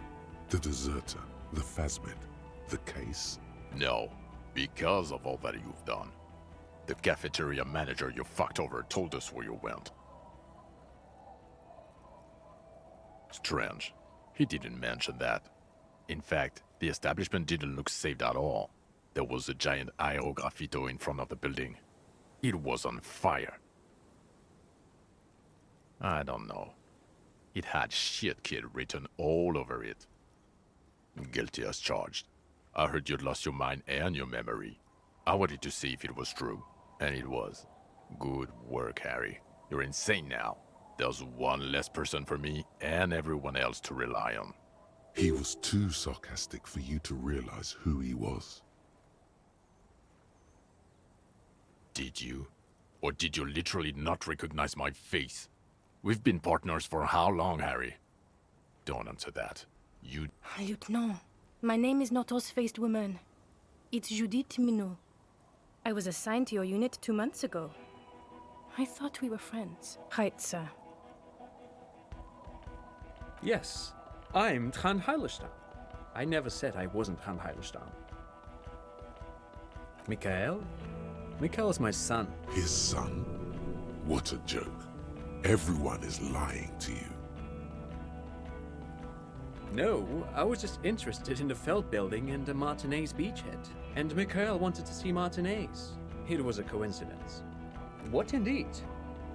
the deserter, the Phasmid, the case. No. Because of all that you've done. The cafeteria manager you fucked over told us where you went. Strange. He didn't mention that. In fact, the establishment didn't look saved at all. There was a giant aerograffito in front of the building. It was on fire. I don't know. It had shit kid written all over it. Guilty as charged. I heard you'd lost your mind and your memory. I wanted to see if it was true, and it was. Good work, Harry. You're insane now. There's one less person for me and everyone else to rely on. He was too sarcastic for you to realize who he was. Did you? Or did you literally not recognize my face? We've been partners for how long, Harry? Don't answer that. You... Lieutenant, my name is not Horse-Faced Woman. It's Judith Minot. I was assigned to your unit 2 months ago. I thought we were friends. Right, sir. Yes, I'm Trond Heilestam. I never said I wasn't Trond Heilestam. Mikael? Mikael's my son. His son? What a joke. Everyone is lying to you. No, I was just interested in the Feld building and the Martinez beachhead. And Mikael wanted to see Martinez. It was a coincidence. What indeed?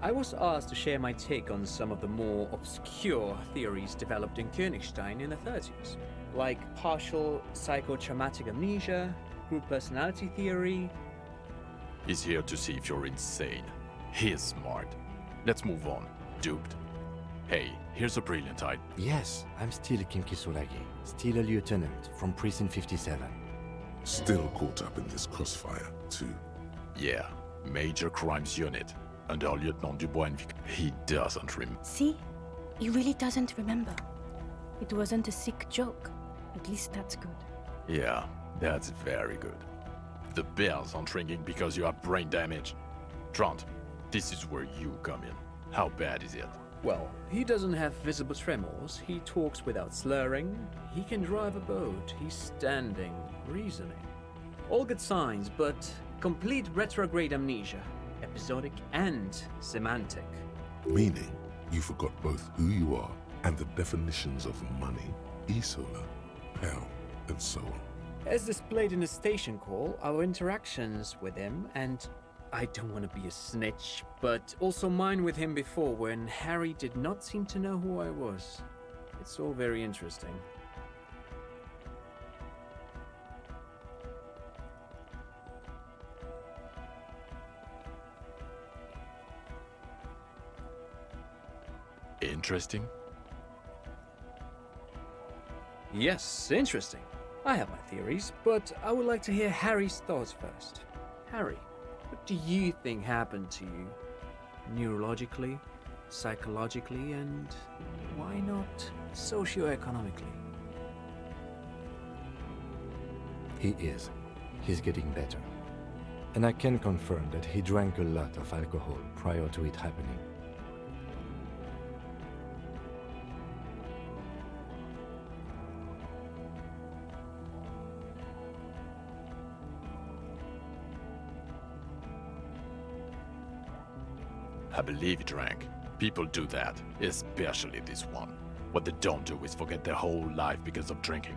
I was asked to share my take on some of the more obscure theories developed in Königstein in the 30s, like partial psychotraumatic amnesia, group personality theory. He's here to see if you're insane. He's smart. Let's move on. Duped. Hey, here's a brilliant idea. Yes, I'm still Kim Kisulagi, still a lieutenant from Precinct 57. Still caught up in this crossfire, too. Yeah, Major Crimes Unit. Under Lieutenant Dubois and he doesn't remember. See? He really doesn't remember. It wasn't a sick joke. At least that's good. Yeah, that's very good. The bells aren't ringing because you have brain damage. Trond, this is where you come in. How bad is it? Well, he doesn't have visible tremors, he talks without slurring, he can drive a boat, he's standing, reasoning. All good signs, but complete retrograde amnesia, episodic and semantic. Meaning, you forgot both who you are and the definitions of money, Isola, hell, and so on. As displayed in the station call, our interactions with him, and I don't want to be a snitch, but also mine with him before when Harry did not seem to know who I was. It's all very interesting. Interesting? Yes, interesting. I have my theories, but I would like to hear Harry's thoughts first. Harry, what do you think happened to you? Neurologically, psychologically, and why not socioeconomically? He is. He's getting better. And I can confirm that he drank a lot of alcohol prior to it happening. I believe he drank. People do that, especially this one. What they don't do is forget their whole life because of drinking.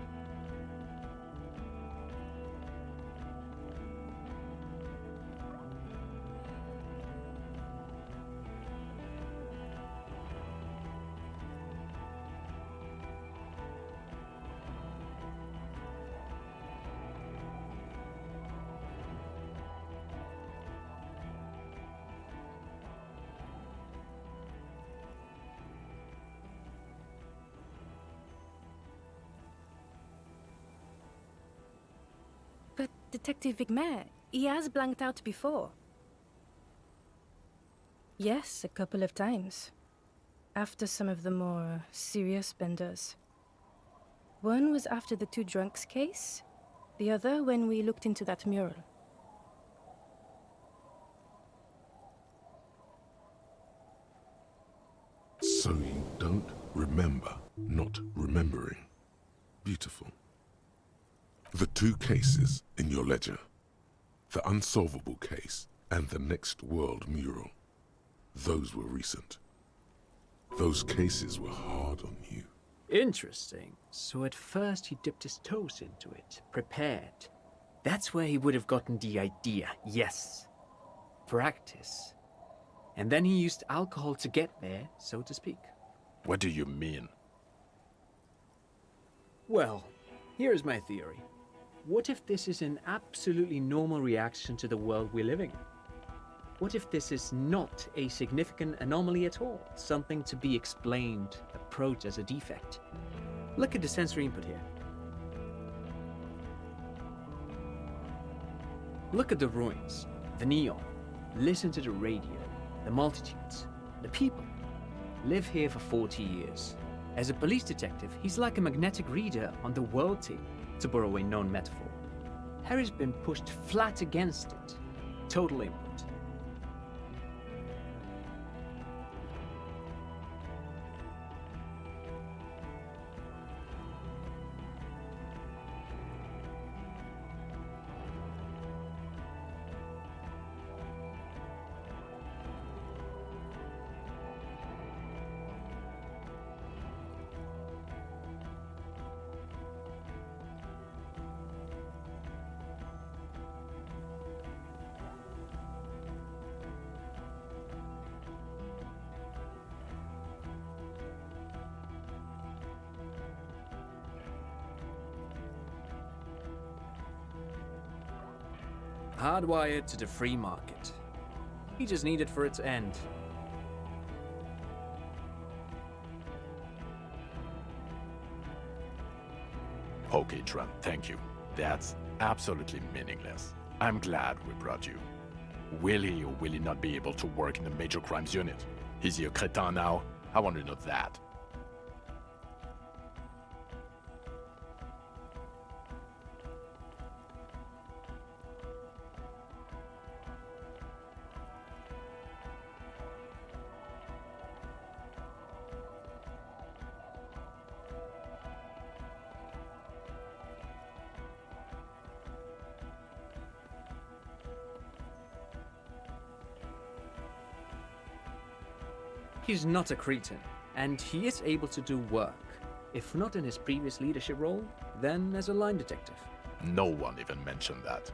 But Detective Vigmer, he has blanked out before. Yes, a couple of times. After some of the more serious benders. One was after the 2 drunks case, the other when we looked into that mural. So you don't remember not remembering. Beautiful. The 2 cases in your ledger, the unsolvable case and the Next World mural, those were recent. Those cases were hard on you. Interesting. So at first he dipped his toes into it, prepared. That's where he would have gotten the idea, yes. Practice. And then he used alcohol to get there, so to speak. What do you mean? Well, here's my theory. What if this is an absolutely normal reaction to the world we're living in? What if this is not a significant anomaly at all? Something to be explained, approached as a defect? Look at the sensory input here. Look at the ruins, the neon, listen to the radio, the multitudes, the people. Live here for 40 years. As a police detective, he's like a magnetic reader on the world team, to borrow a known metaphor. Harry's been pushed flat against it. Total input. Hardwired to the free market. He just needed for its end. Okay, Trent, thank you. That's absolutely meaningless. I'm glad we brought you. Will he or will he not be able to work in the Major Crimes Unit? Is he a crétin now? I want to know that. He's not a cretin, and he is able to do work. If not in his previous leadership role, then as a line detective. No one even mentioned that.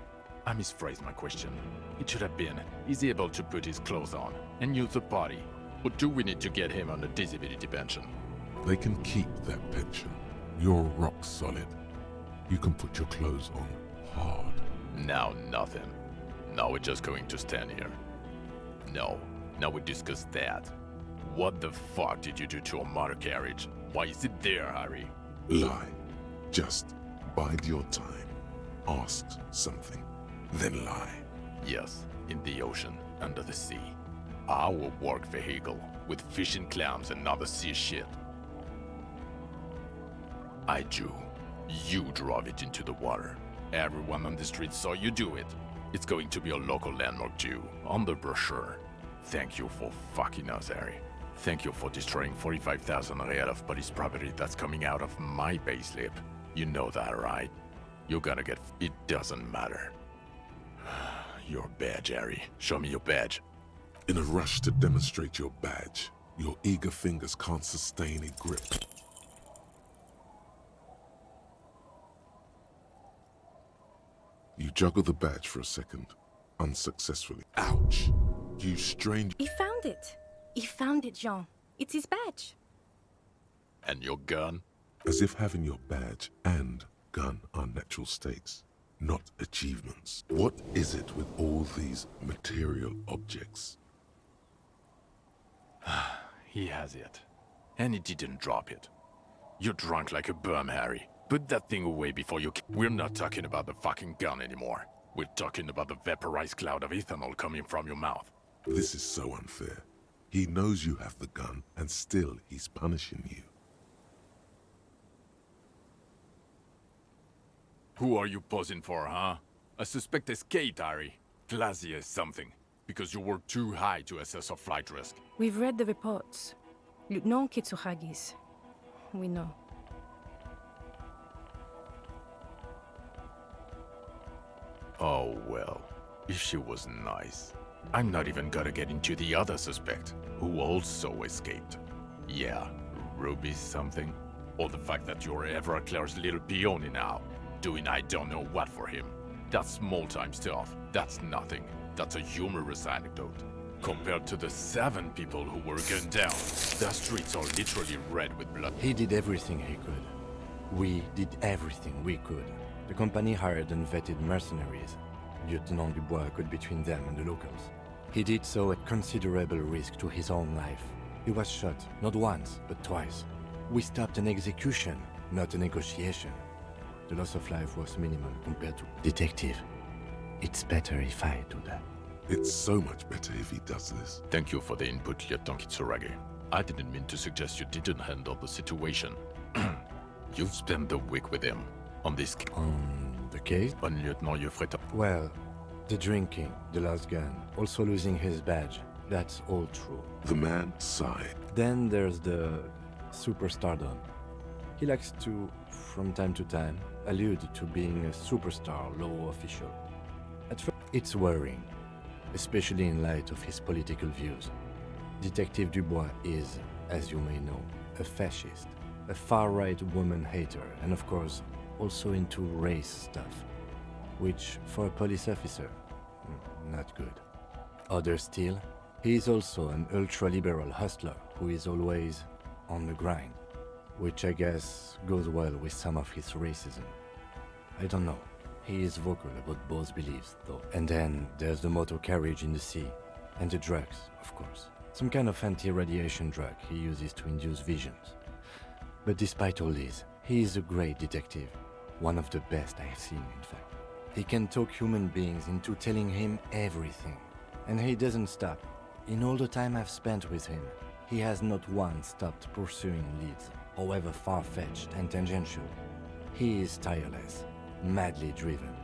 I misphrased my question. It should have been, is he able to put his clothes on and use the body? Or do we need to get him on a disability pension? They can keep that pension. You're rock solid. You can put your clothes on hard. Now nothing. Now we're just going to stand here. No, now we discuss that. What the fuck did you do to a motor carriage? Why is it there, Harry? Lie. Just bide your time. Ask something, then lie. Yes, in the ocean, under the sea. Our work vehicle, with fishing clams and other sea shit. I drew. You drove it into the water. Everyone on the street saw you do it. It's going to be a local landmark too, on the brochure. Thank you for fucking us, Harry. Thank you for destroying 45,000 real of police property that's coming out of my payslip. You know that, right? You're gonna get... It doesn't matter. Your badge, Harry. Show me your badge. In a rush to demonstrate your badge, your eager fingers can't sustain a grip. You juggle the badge for a second, unsuccessfully. Ouch! You strained... He found it. He found it, Jean. It's his badge. And your gun? As if having your badge and gun are natural states, not achievements. What is it with all these material objects? He has it. And he didn't drop it. You're drunk like a bum, Harry. Put that thing away before you... We're not talking about the fucking gun anymore. We're talking about the vaporized cloud of ethanol coming from your mouth. This is so unfair. He knows you have the gun, and still he's punishing you. Who are you posing for, huh? I suspect escaped, Harry. Glacier something. Because you were too high to assess a flight risk. We've read the reports. Lieutenant Kitsuragis. We know. Oh, well. If she was nice. I'm not even gonna get into the other suspect, who also escaped. Yeah, Ruby something. Or the fact that you're Evra Claire's little peony now, doing I don't know what for him. That's small-time stuff. That's nothing. That's a humorous anecdote. Compared to the 7 people who were gunned down, the streets are literally red with blood. He did everything he could. We did everything we could. The company hired and vetted mercenaries. Lieutenant Dubois got between them and the locals. He did so at considerable risk to his own life. He was shot, not once, but twice. We stopped an execution, not a negotiation. The loss of life was minimal compared to... Detective, it's better if I do that. It's so much better if he does this. Thank you for the input, Lieutenant Kitsuragi. I didn't mean to suggest you didn't handle the situation. You've spent the week with him. On this... On the case? Un lieutenant Euphreta. Well, the drinking, the last gun, also losing his badge. That's all true. The man sighed. Then there's the superstardom. He likes to, from time to time, allude to being a superstar law official. At first, it's worrying, especially in light of his political views. Detective Dubois is, as you may know, a fascist, a far-right woman hater, and of course, also into race stuff, which, for a police officer, not good. Other still, he is also an ultra-liberal hustler who is always on the grind, which I guess goes well with some of his racism. I don't know. He is vocal about both beliefs, though. And then there's the motor carriage in the sea, and the drugs, of course. Some kind of anti-radiation drug he uses to induce visions. But despite all this, he is a great detective. One of the best I have seen, in fact. He can talk human beings into telling him everything. And he doesn't stop. In all the time I've spent with him, he has not once stopped pursuing leads, however far-fetched and tangential. He is tireless, madly driven.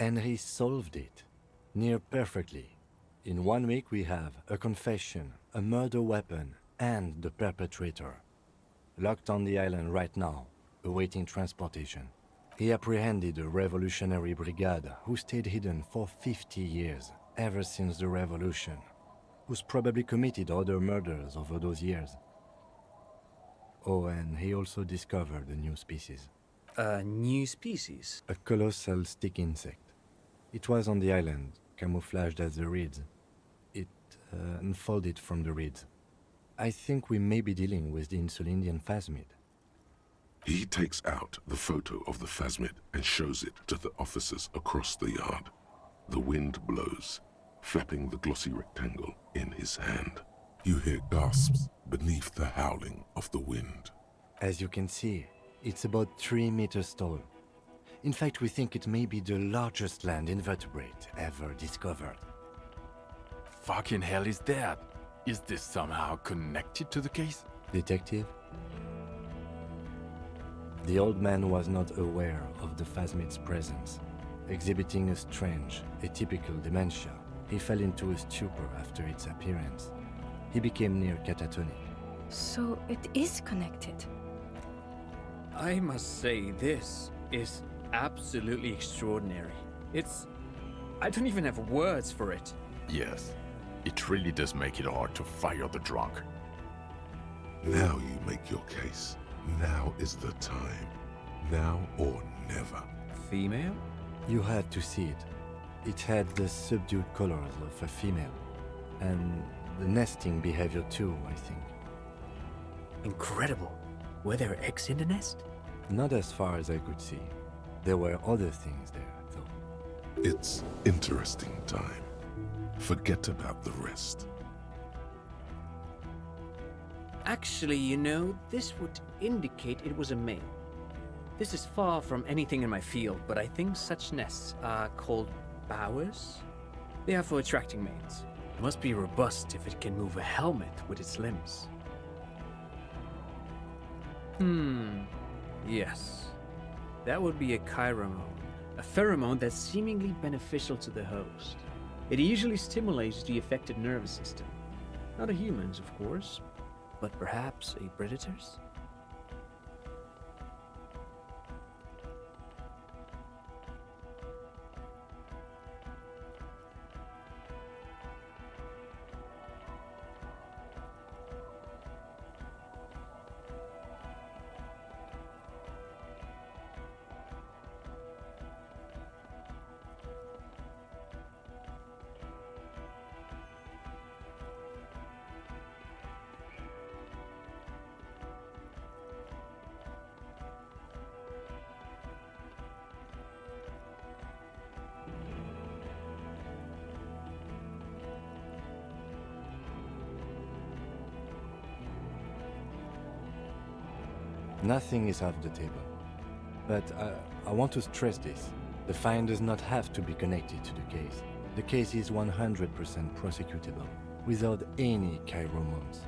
And he solved it, near perfectly. In 1 week we have a confession, a murder weapon, and the perpetrator. Locked on the island right now, awaiting transportation. He apprehended a revolutionary brigade who stayed hidden for 50 years, ever since the revolution, who's probably committed other murders over those years. Oh, and he also discovered a new species. A new species? A colossal stick insect. It was on the island, camouflaged as the reeds. It unfolded from the reeds. I think we may be dealing with the Insulindian phasmid. He takes out the photo of the phasmid and shows it to the officers across the yard. The wind blows, flapping the glossy rectangle in his hand. You hear gasps beneath the howling of the wind. As you can see, it's about 3 meters tall. In fact, we think it may be the largest land invertebrate ever discovered. Fucking hell is that? Is this somehow connected to the case? Detective? The old man was not aware of the phasmid's presence. Exhibiting a strange, atypical dementia, he fell into a stupor after its appearance. He became near catatonic. So it is connected. I must say, this is absolutely extraordinary. I don't even have words for it. Yes. It really does make it hard to fire the drunk. Now you make your case. Now is the time. Now or never. Female? You had to see it. It had the subdued colors of a female. And the nesting behavior too, I think. Incredible. Were there eggs in the nest? Not as far as I could see. There were other things there, though. It's interesting time. Forget about the rest. Actually, you know, this would indicate it was a male. This is far from anything in my field, but I think such nests are called bowers. They are for attracting males. It must be robust if it can move a helmet with its limbs. Yes. That would be a chiromone, a pheromone that's seemingly beneficial to the host. It usually stimulates the affected nervous system. Not a human's, of course, but perhaps a predator's? Nothing is off the table. But I want to stress this. The find does not have to be connected to the case. The case is 100% prosecutable, without any chiromons.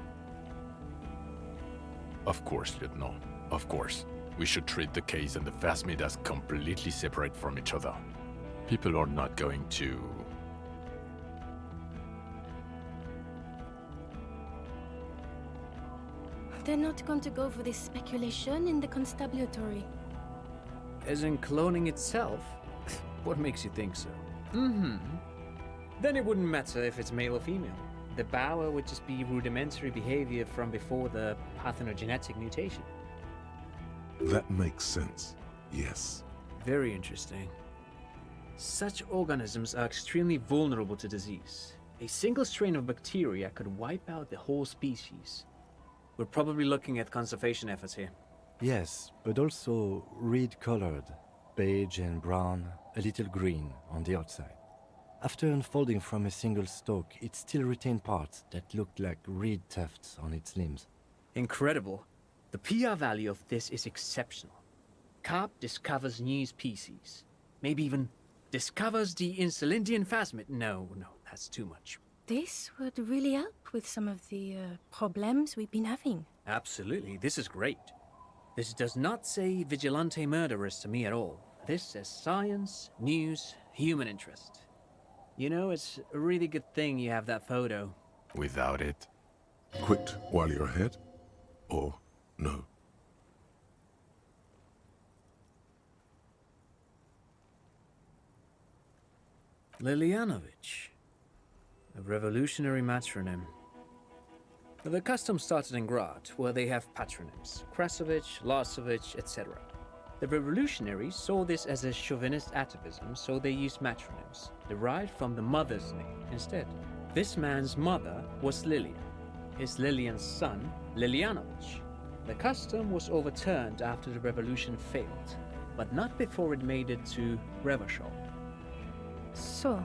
Of course, Lieutenant. Of course. We should treat the case and the Phasmid as completely separate from each other. People are not going to... They're not going to go for this speculation in the constabulary. As in cloning itself? What makes you think so? Then it wouldn't matter if it's male or female. The Bower would just be rudimentary behavior from before the parthenogenetic mutation. That makes sense. Yes. Very interesting. Such organisms are extremely vulnerable to disease. A single strain of bacteria could wipe out the whole species. We're probably looking at conservation efforts here. Yes, but also reed-colored, beige and brown, a little green on the outside. After unfolding from a single stalk, it still retained parts that looked like reed tufts on its limbs. Incredible. The PR value of this is exceptional. Carp discovers new species. Maybe even discovers the Insulindian phasmid. No, that's too much. This would really help with some of the problems we've been having. Absolutely, this is great. This does not say vigilante murderers to me at all. This says science, news, human interest. You know, it's a really good thing you have that photo. Without it... Quit while you're ahead? Or no? Lilianovich. A revolutionary matronym. The custom started in Grad, where they have patronyms. Krasovich, Lasovich, etc. The revolutionaries saw this as a chauvinist atavism, so they used matronyms, derived from the mother's name instead. This man's mother was Lilian. His Lilian's son, Lilianovich. The custom was overturned after the revolution failed, but not before it made it to Revachol. So,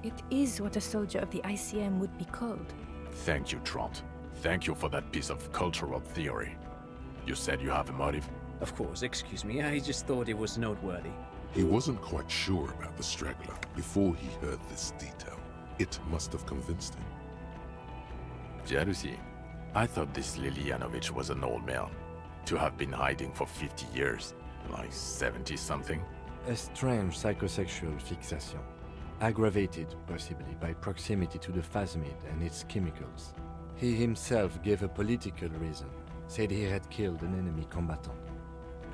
it is what a soldier of the ICM would be called. Thank you, Trant. Thank you for that piece of cultural theory. You said you have a motive? Of course, excuse me, I just thought it was noteworthy. He wasn't quite sure about the straggler before he heard this detail. It must have convinced him. Jalousie. I thought this Lilianovich was an old man. To have been hiding for 50 years. Like 70-something. A strange psychosexual fixation, aggravated possibly by proximity to the phasmid and its chemicals. He himself gave a political reason, said he had killed an enemy combatant.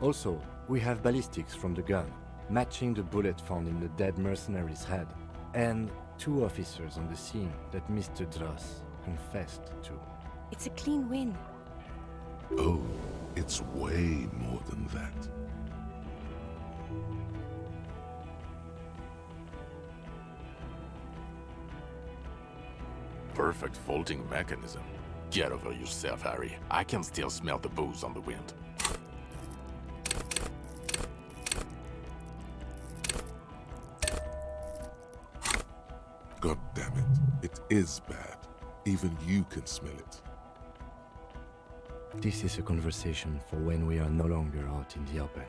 Also, we have ballistics from the gun, matching the bullet found in the dead mercenary's head, and 2 officers on the scene that Mr. Dross confessed to. It's a clean win. Oh, it's way more than that. Perfect vaulting mechanism. Get over yourself, Harry. I can still smell the booze on the wind. God damn it. It is bad. Even you can smell it. This is a conversation for when we are no longer out in the open,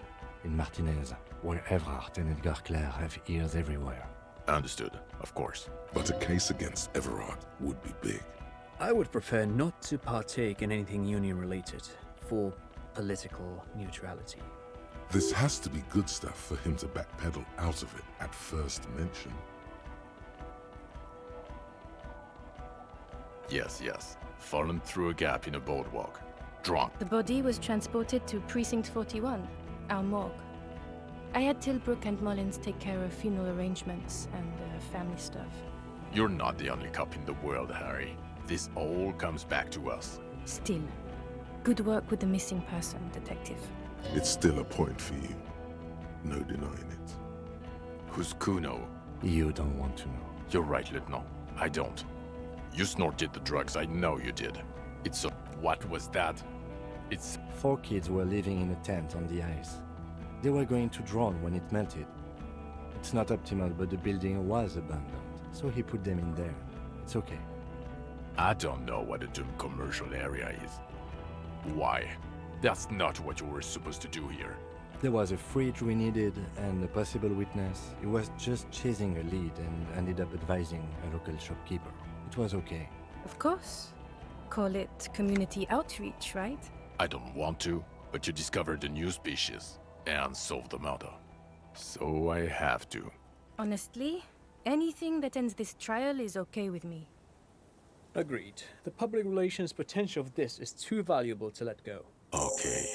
in Martinez, where Everard and Edgar Clare have ears everywhere. Understood, of course. But a case against Everard would be big. I would prefer not to partake in anything union-related, for political neutrality. This has to be good stuff for him to backpedal out of it at first mention. Yes. Fallen through a gap in a boardwalk. Drunk. The body was transported to Precinct 41, our morgue. I had Tilbrook and Mullins take care of funeral arrangements and family stuff. You're not the only cop in the world, Harry. This all comes back to us. Still, good work with the missing person, Detective. It's still a point for you. No denying it. Who's Kuno? You don't want to know. You're right, Lieutenant. I don't. You snorted the drugs, I know you did. It's a... What was that? It's... 4 kids were living in a tent on the ice. They were going to drown when it melted. It's not optimal, but the building was abandoned, so he put them in there. It's okay. I don't know what a doomed commercial area is. Why? That's not what you were supposed to do here. There was a fridge we needed and a possible witness. He was just chasing a lead and ended up advising a local shopkeeper. It was okay. Of course. Call it community outreach, right? I don't want to, but you discovered a new species and solved the murder. So I have to. Honestly, anything that ends this trial is okay with me. Agreed. The public relations potential of this is too valuable to let go. Okay.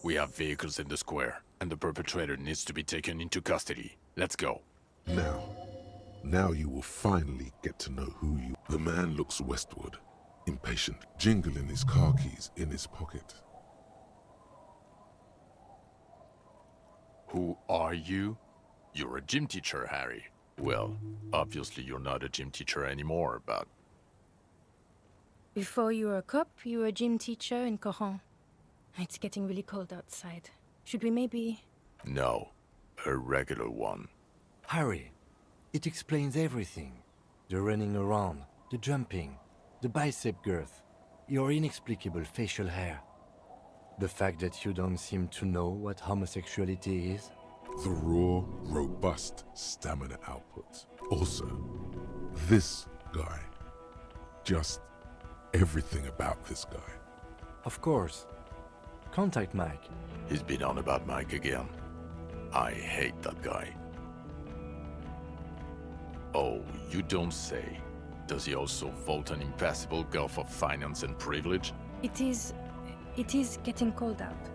We have vehicles in the square, and the perpetrator needs to be taken into custody. Let's go. Now you will finally get to know who you... The man looks westward, impatient, jingling his car keys in his pocket. Who are you? You're a gym teacher, Harry. Well, obviously you're not a gym teacher anymore, but... Before you were a cop, you were a gym teacher in Coron. It's getting really cold outside. Should we maybe... No, a regular one. Harry, it explains everything. The running around, the jumping, the bicep girth, your inexplicable facial hair. The fact that you don't seem to know what homosexuality is. The raw, robust stamina output. Also, this guy. Just everything about this guy. Of course. Contact Mike. He's been on about Mike again. I hate that guy. Oh, you don't say. Does he also vault an impassable gulf of finance and privilege? It is getting cold out.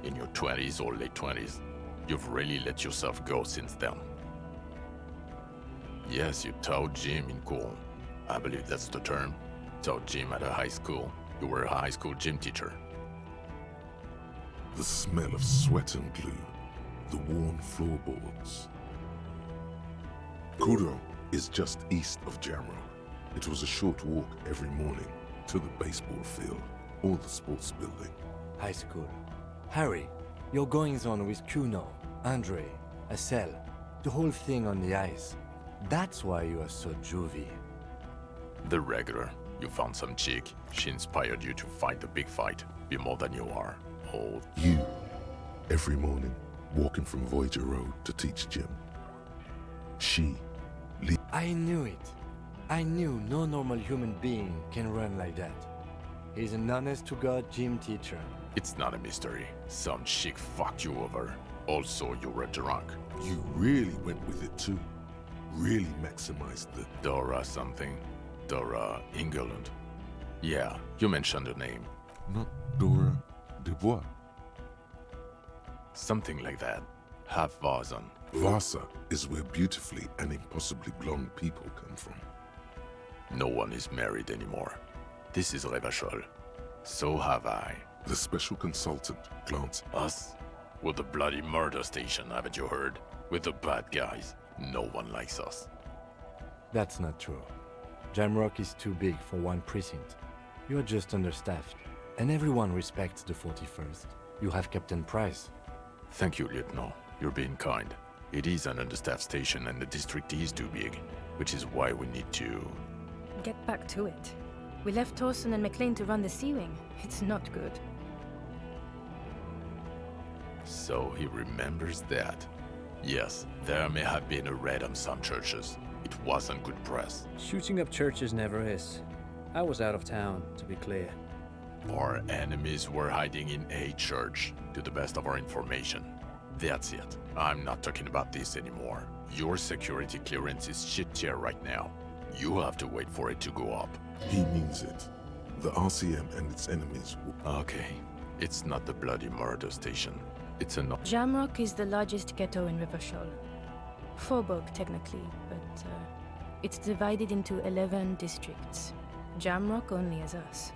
In your 20s or late 20s, you've really let yourself go since then. Yes, you taught gym in Cool. I believe that's the term. Taught gym at a high school. You were a high school gym teacher. The smell of sweat and glue. The worn floorboards. Coudron is just east of Jamrock. It was a short walk every morning to the baseball field or the sports building. High school. Harry, your goings-on with Kuno, Andre, Assel, the whole thing on the ice. That's why you are so juvie. The regular. You found some chick. She inspired you to fight the big fight. Be more than you are. Oh, You, every morning, walking from Voyager Road to teach gym. She, I knew it. I knew no normal human being can run like that. He's an honest-to-God gym teacher. it's not a mystery. Some chick fucked you over. Also, you were drunk. you really went with it too. Really maximized the... Dora something. Dora England. Yeah, you mentioned her name. Not Dora Dubois. Something like that. Half Vazan. Vasa is where beautifully and impossibly blonde people come from. No one is married anymore. This is Revachol. So have I. The special consultant glanced. Us? We're the bloody murder station, haven't you heard? We're the bad guys. No one likes us. That's not true. Jamrock is too big for one precinct. You're just understaffed. And everyone respects the 41st. You have Captain Price. Thank you, Lieutenant. You're being kind. It is an understaffed station and the district is too big, which is why we need to... Get back to it. We left Torson and McLean to run the Sea Wing. It's not good. So he remembers that. Yes, there may have been a raid on some churches. It wasn't good press. Shooting up churches never is. I was out of town, to be clear. Our enemies were hiding in a church, to the best of our information. That's it. I'm not talking about this anymore. Your security clearance is shit tier right now. You have to wait for it to go up. He means it. The RCM and its enemies will... Okay, it's not the bloody murder station. It's an... Jamrock is the largest ghetto in Rivachol. Faubourg, technically, but it's divided into 11 districts. Jamrock only has us.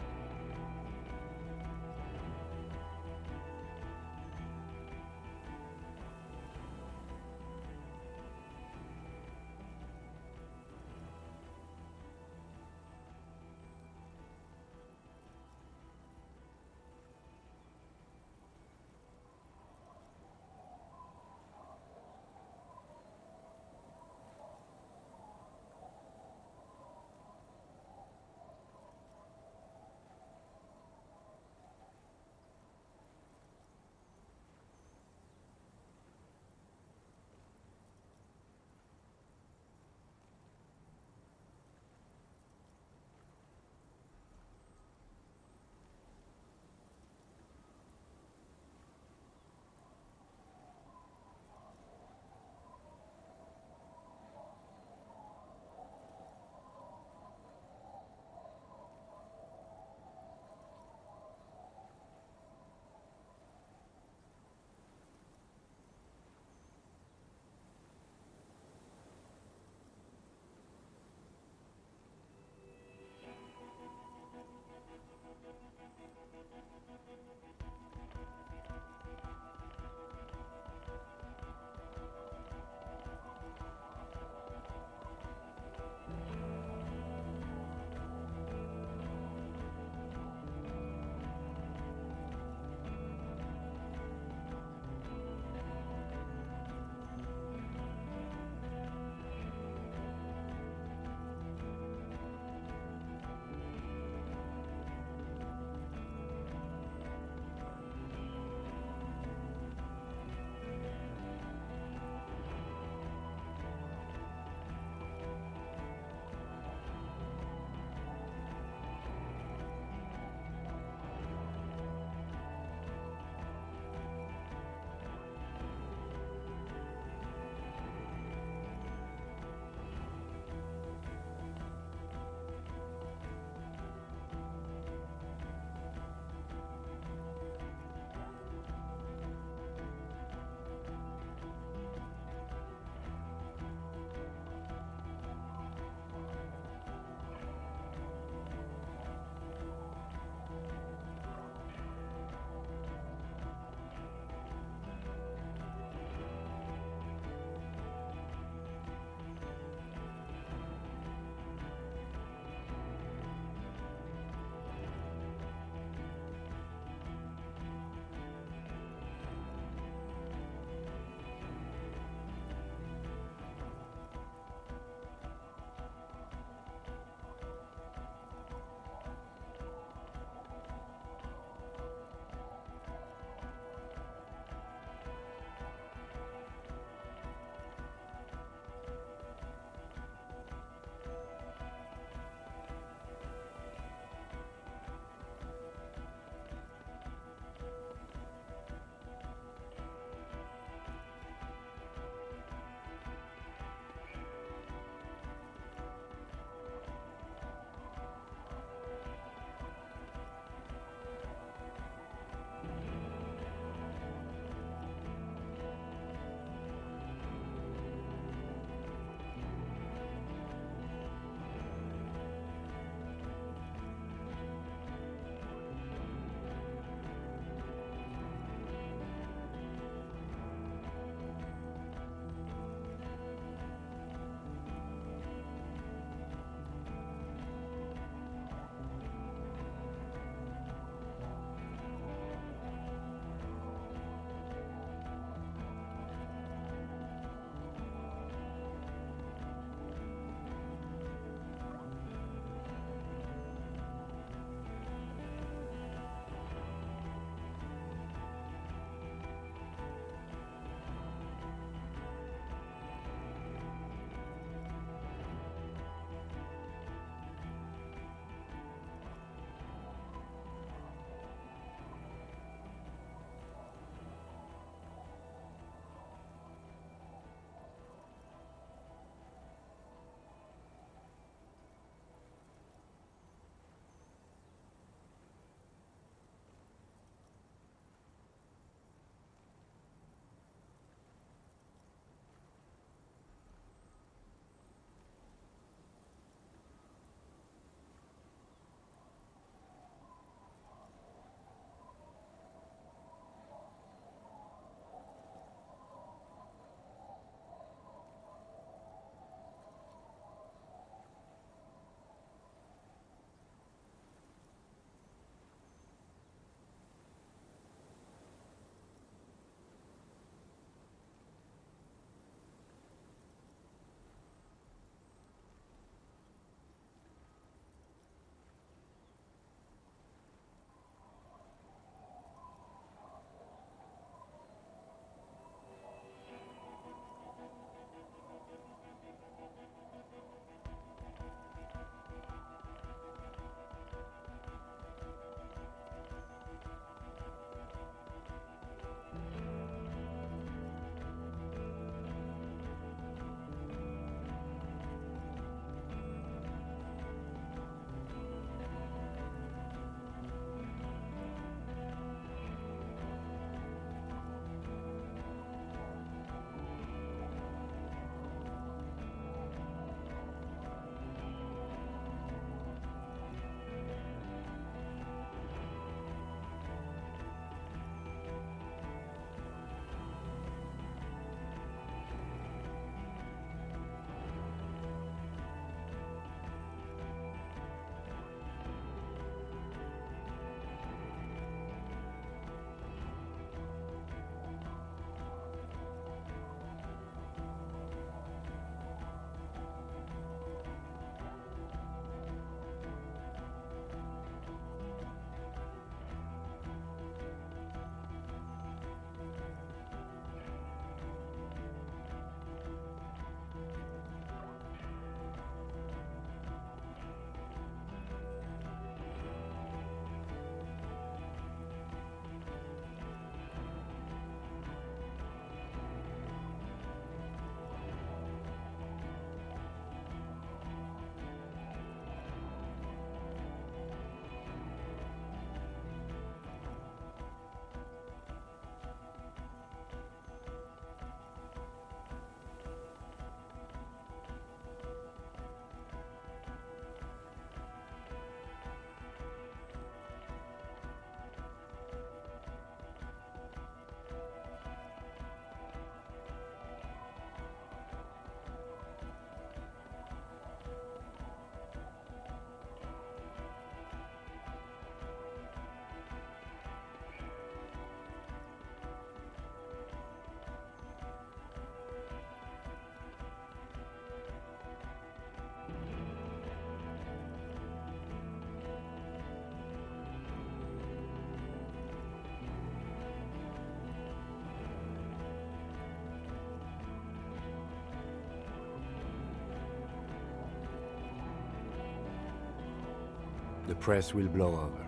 The press will blow over.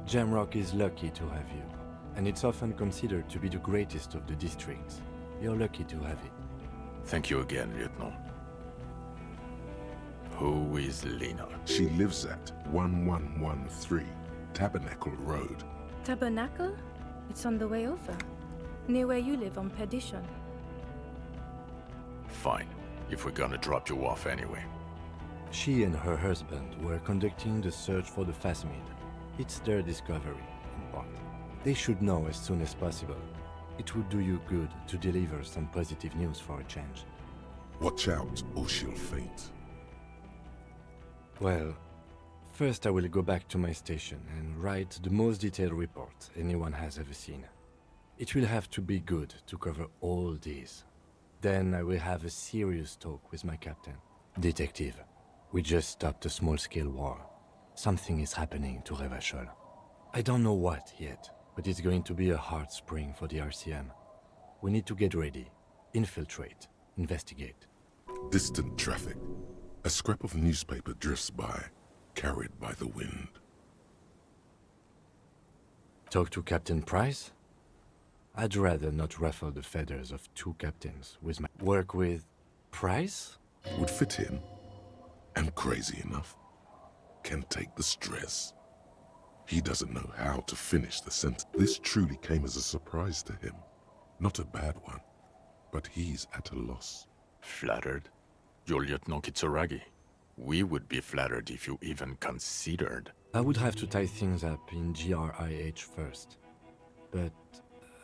Jamrock is lucky to have you, and it's often considered to be the greatest of the districts. You're lucky to have it. Thank you again, Lieutenant. Who is Lena? She lives at 1113 Tabernacle Road. Tabernacle? It's on the way over. Near where you live on Perdition. Fine, if we're gonna drop you off anyway. She and her husband were conducting the search for the Phasmid. It's their discovery, in part. They should know as soon as possible. It would do you good to deliver some positive news for a change. Watch out, or she'll faint. Well, first I will go back to my station and write the most detailed report anyone has ever seen. It will have to be good to cover all these. Then I will have a serious talk with my captain. Detective, we just stopped a small-scale war. Something is happening to Revachol. I don't know what yet, but it's going to be a hard spring for the RCM. We need to get ready, infiltrate, investigate. Distant traffic. A scrap of newspaper drifts by, carried by the wind. Talk to Captain Price? I'd rather not ruffle the feathers of two captains with my work with Price? Would fit in. Am crazy enough. Can take the stress. He doesn't know how to finish the sentence. This truly came as a surprise to him. Not a bad one, but he's at a loss. Flattered? You're Lieutenant Kitsuragi. We would be flattered if you even considered. I would have to tie things up in GRIH first. But,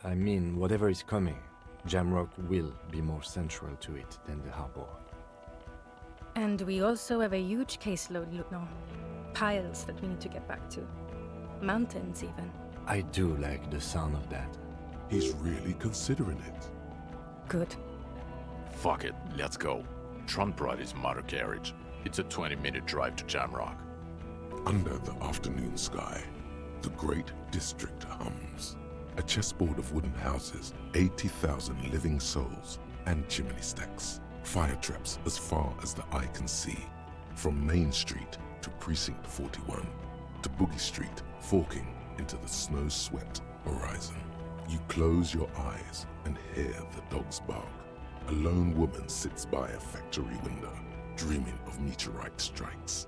I mean, whatever is coming, Jamrock will be more central to it than the harbor. And we also have a huge caseload, Lieutenant. Piles that we need to get back to. Mountains, even. I do like the sound of that. He's really considering it. Good. Fuck it, let's go. Tron brought his motor carriage. It's a 20-minute drive to Jamrock. Under the afternoon sky, the great district hums. A chessboard of wooden houses, 80,000 living souls, and chimney stacks. Fire traps as far as the eye can see. From Main Street to Precinct 41, to Boogie Street, forking into the snow-swept horizon. You close your eyes and hear the dogs bark. A lone woman sits by a factory window, dreaming of meteorite strikes.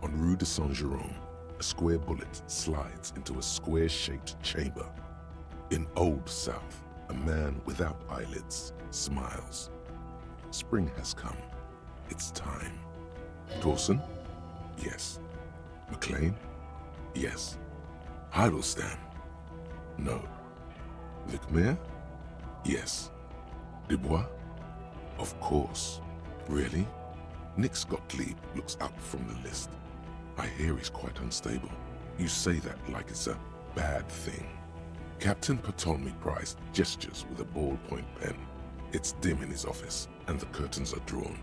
On Rue de Saint-Jérôme, a square bullet slides into a square-shaped chamber. In Old South, a man without eyelids smiles. Spring has come. It's time. Dawson? Yes. McLean? Yes. Heidelstein? No. Vicmair? Yes. Dubois? Of course. Really? Nick Gottlieb looks up from the list. I hear he's quite unstable. You say that like it's a bad thing. Captain Ptolemy Price gestures with a ballpoint pen. It's dim in his office, and the curtains are drawn.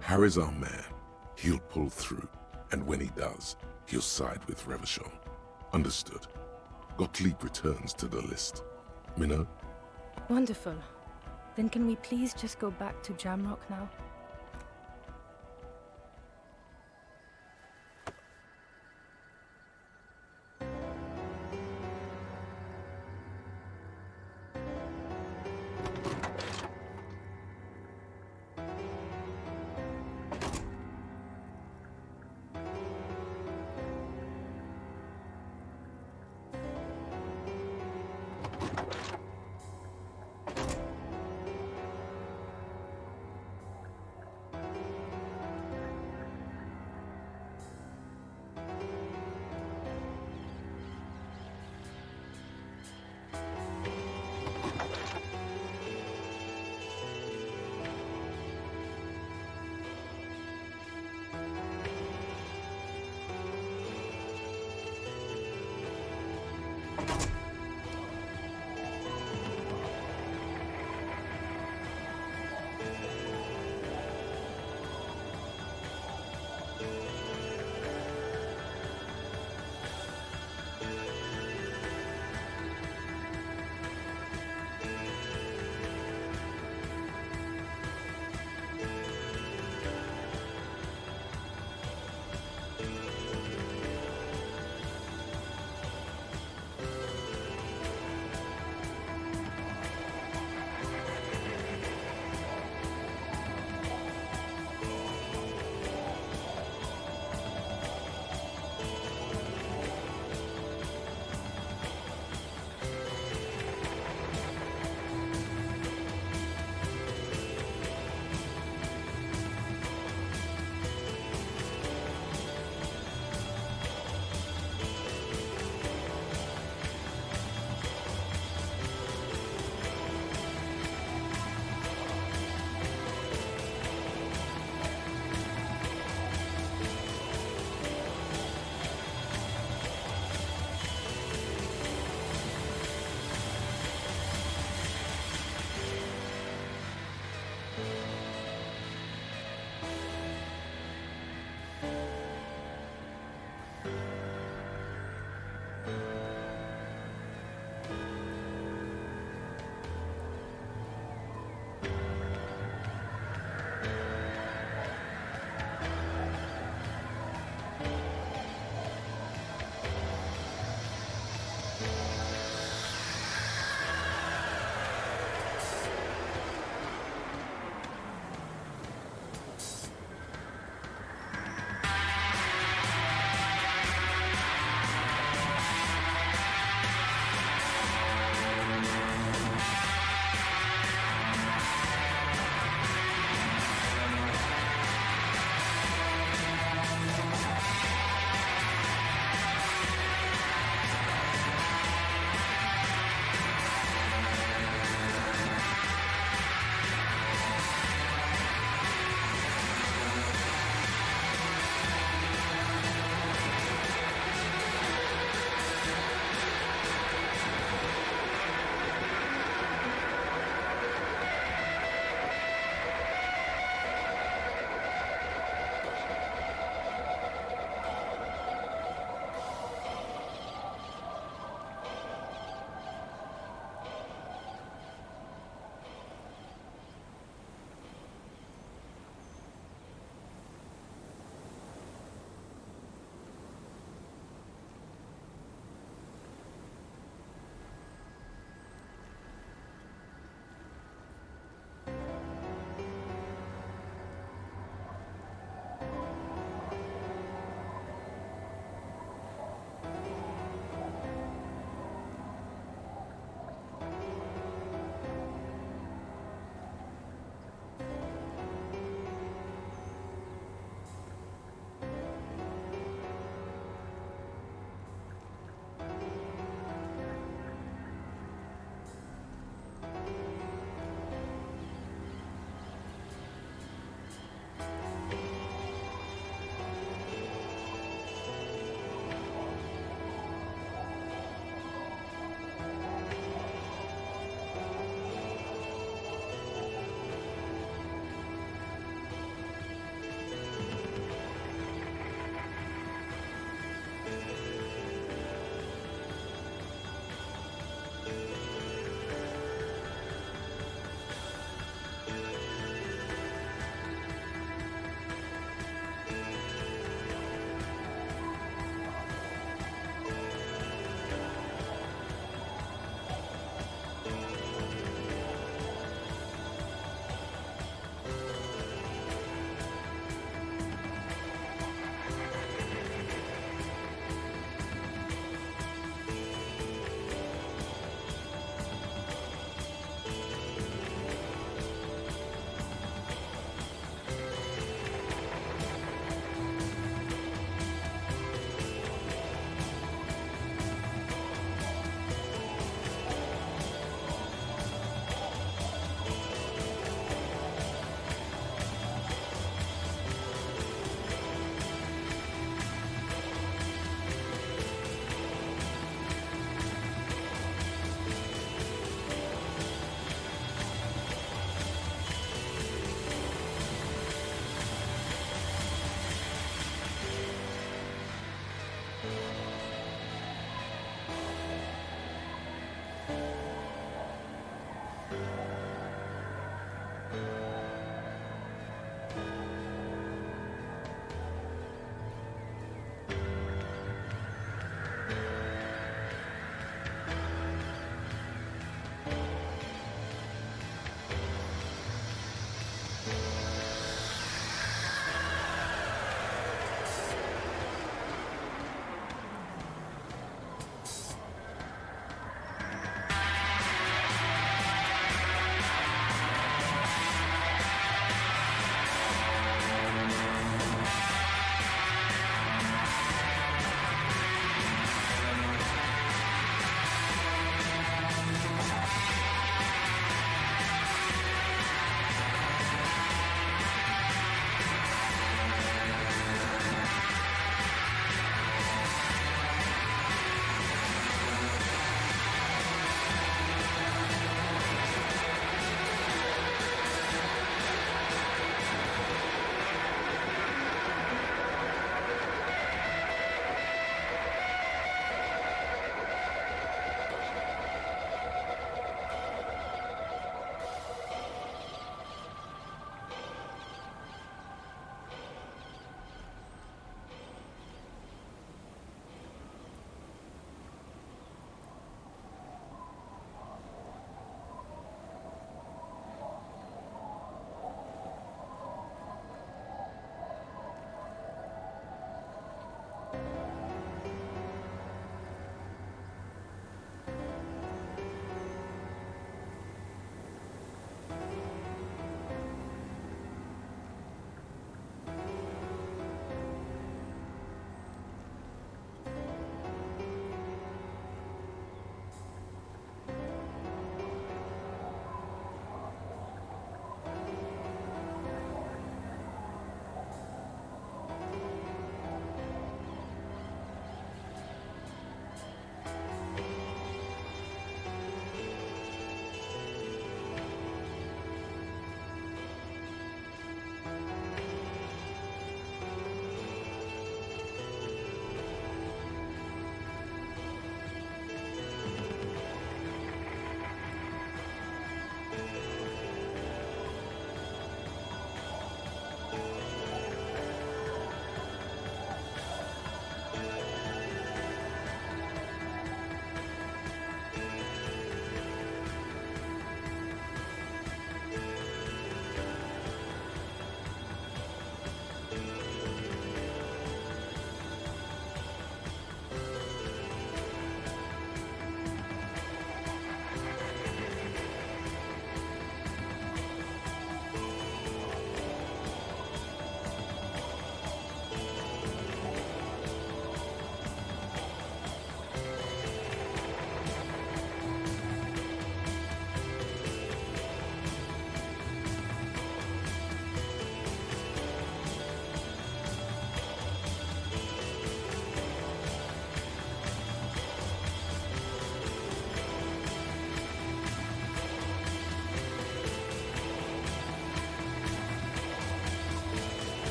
Harry's our man. He'll pull through, and when he does, he'll side with Revachol. Understood. Gottlieb returns to the list. Minnow? Wonderful. Then can we please just go back to Jamrock now?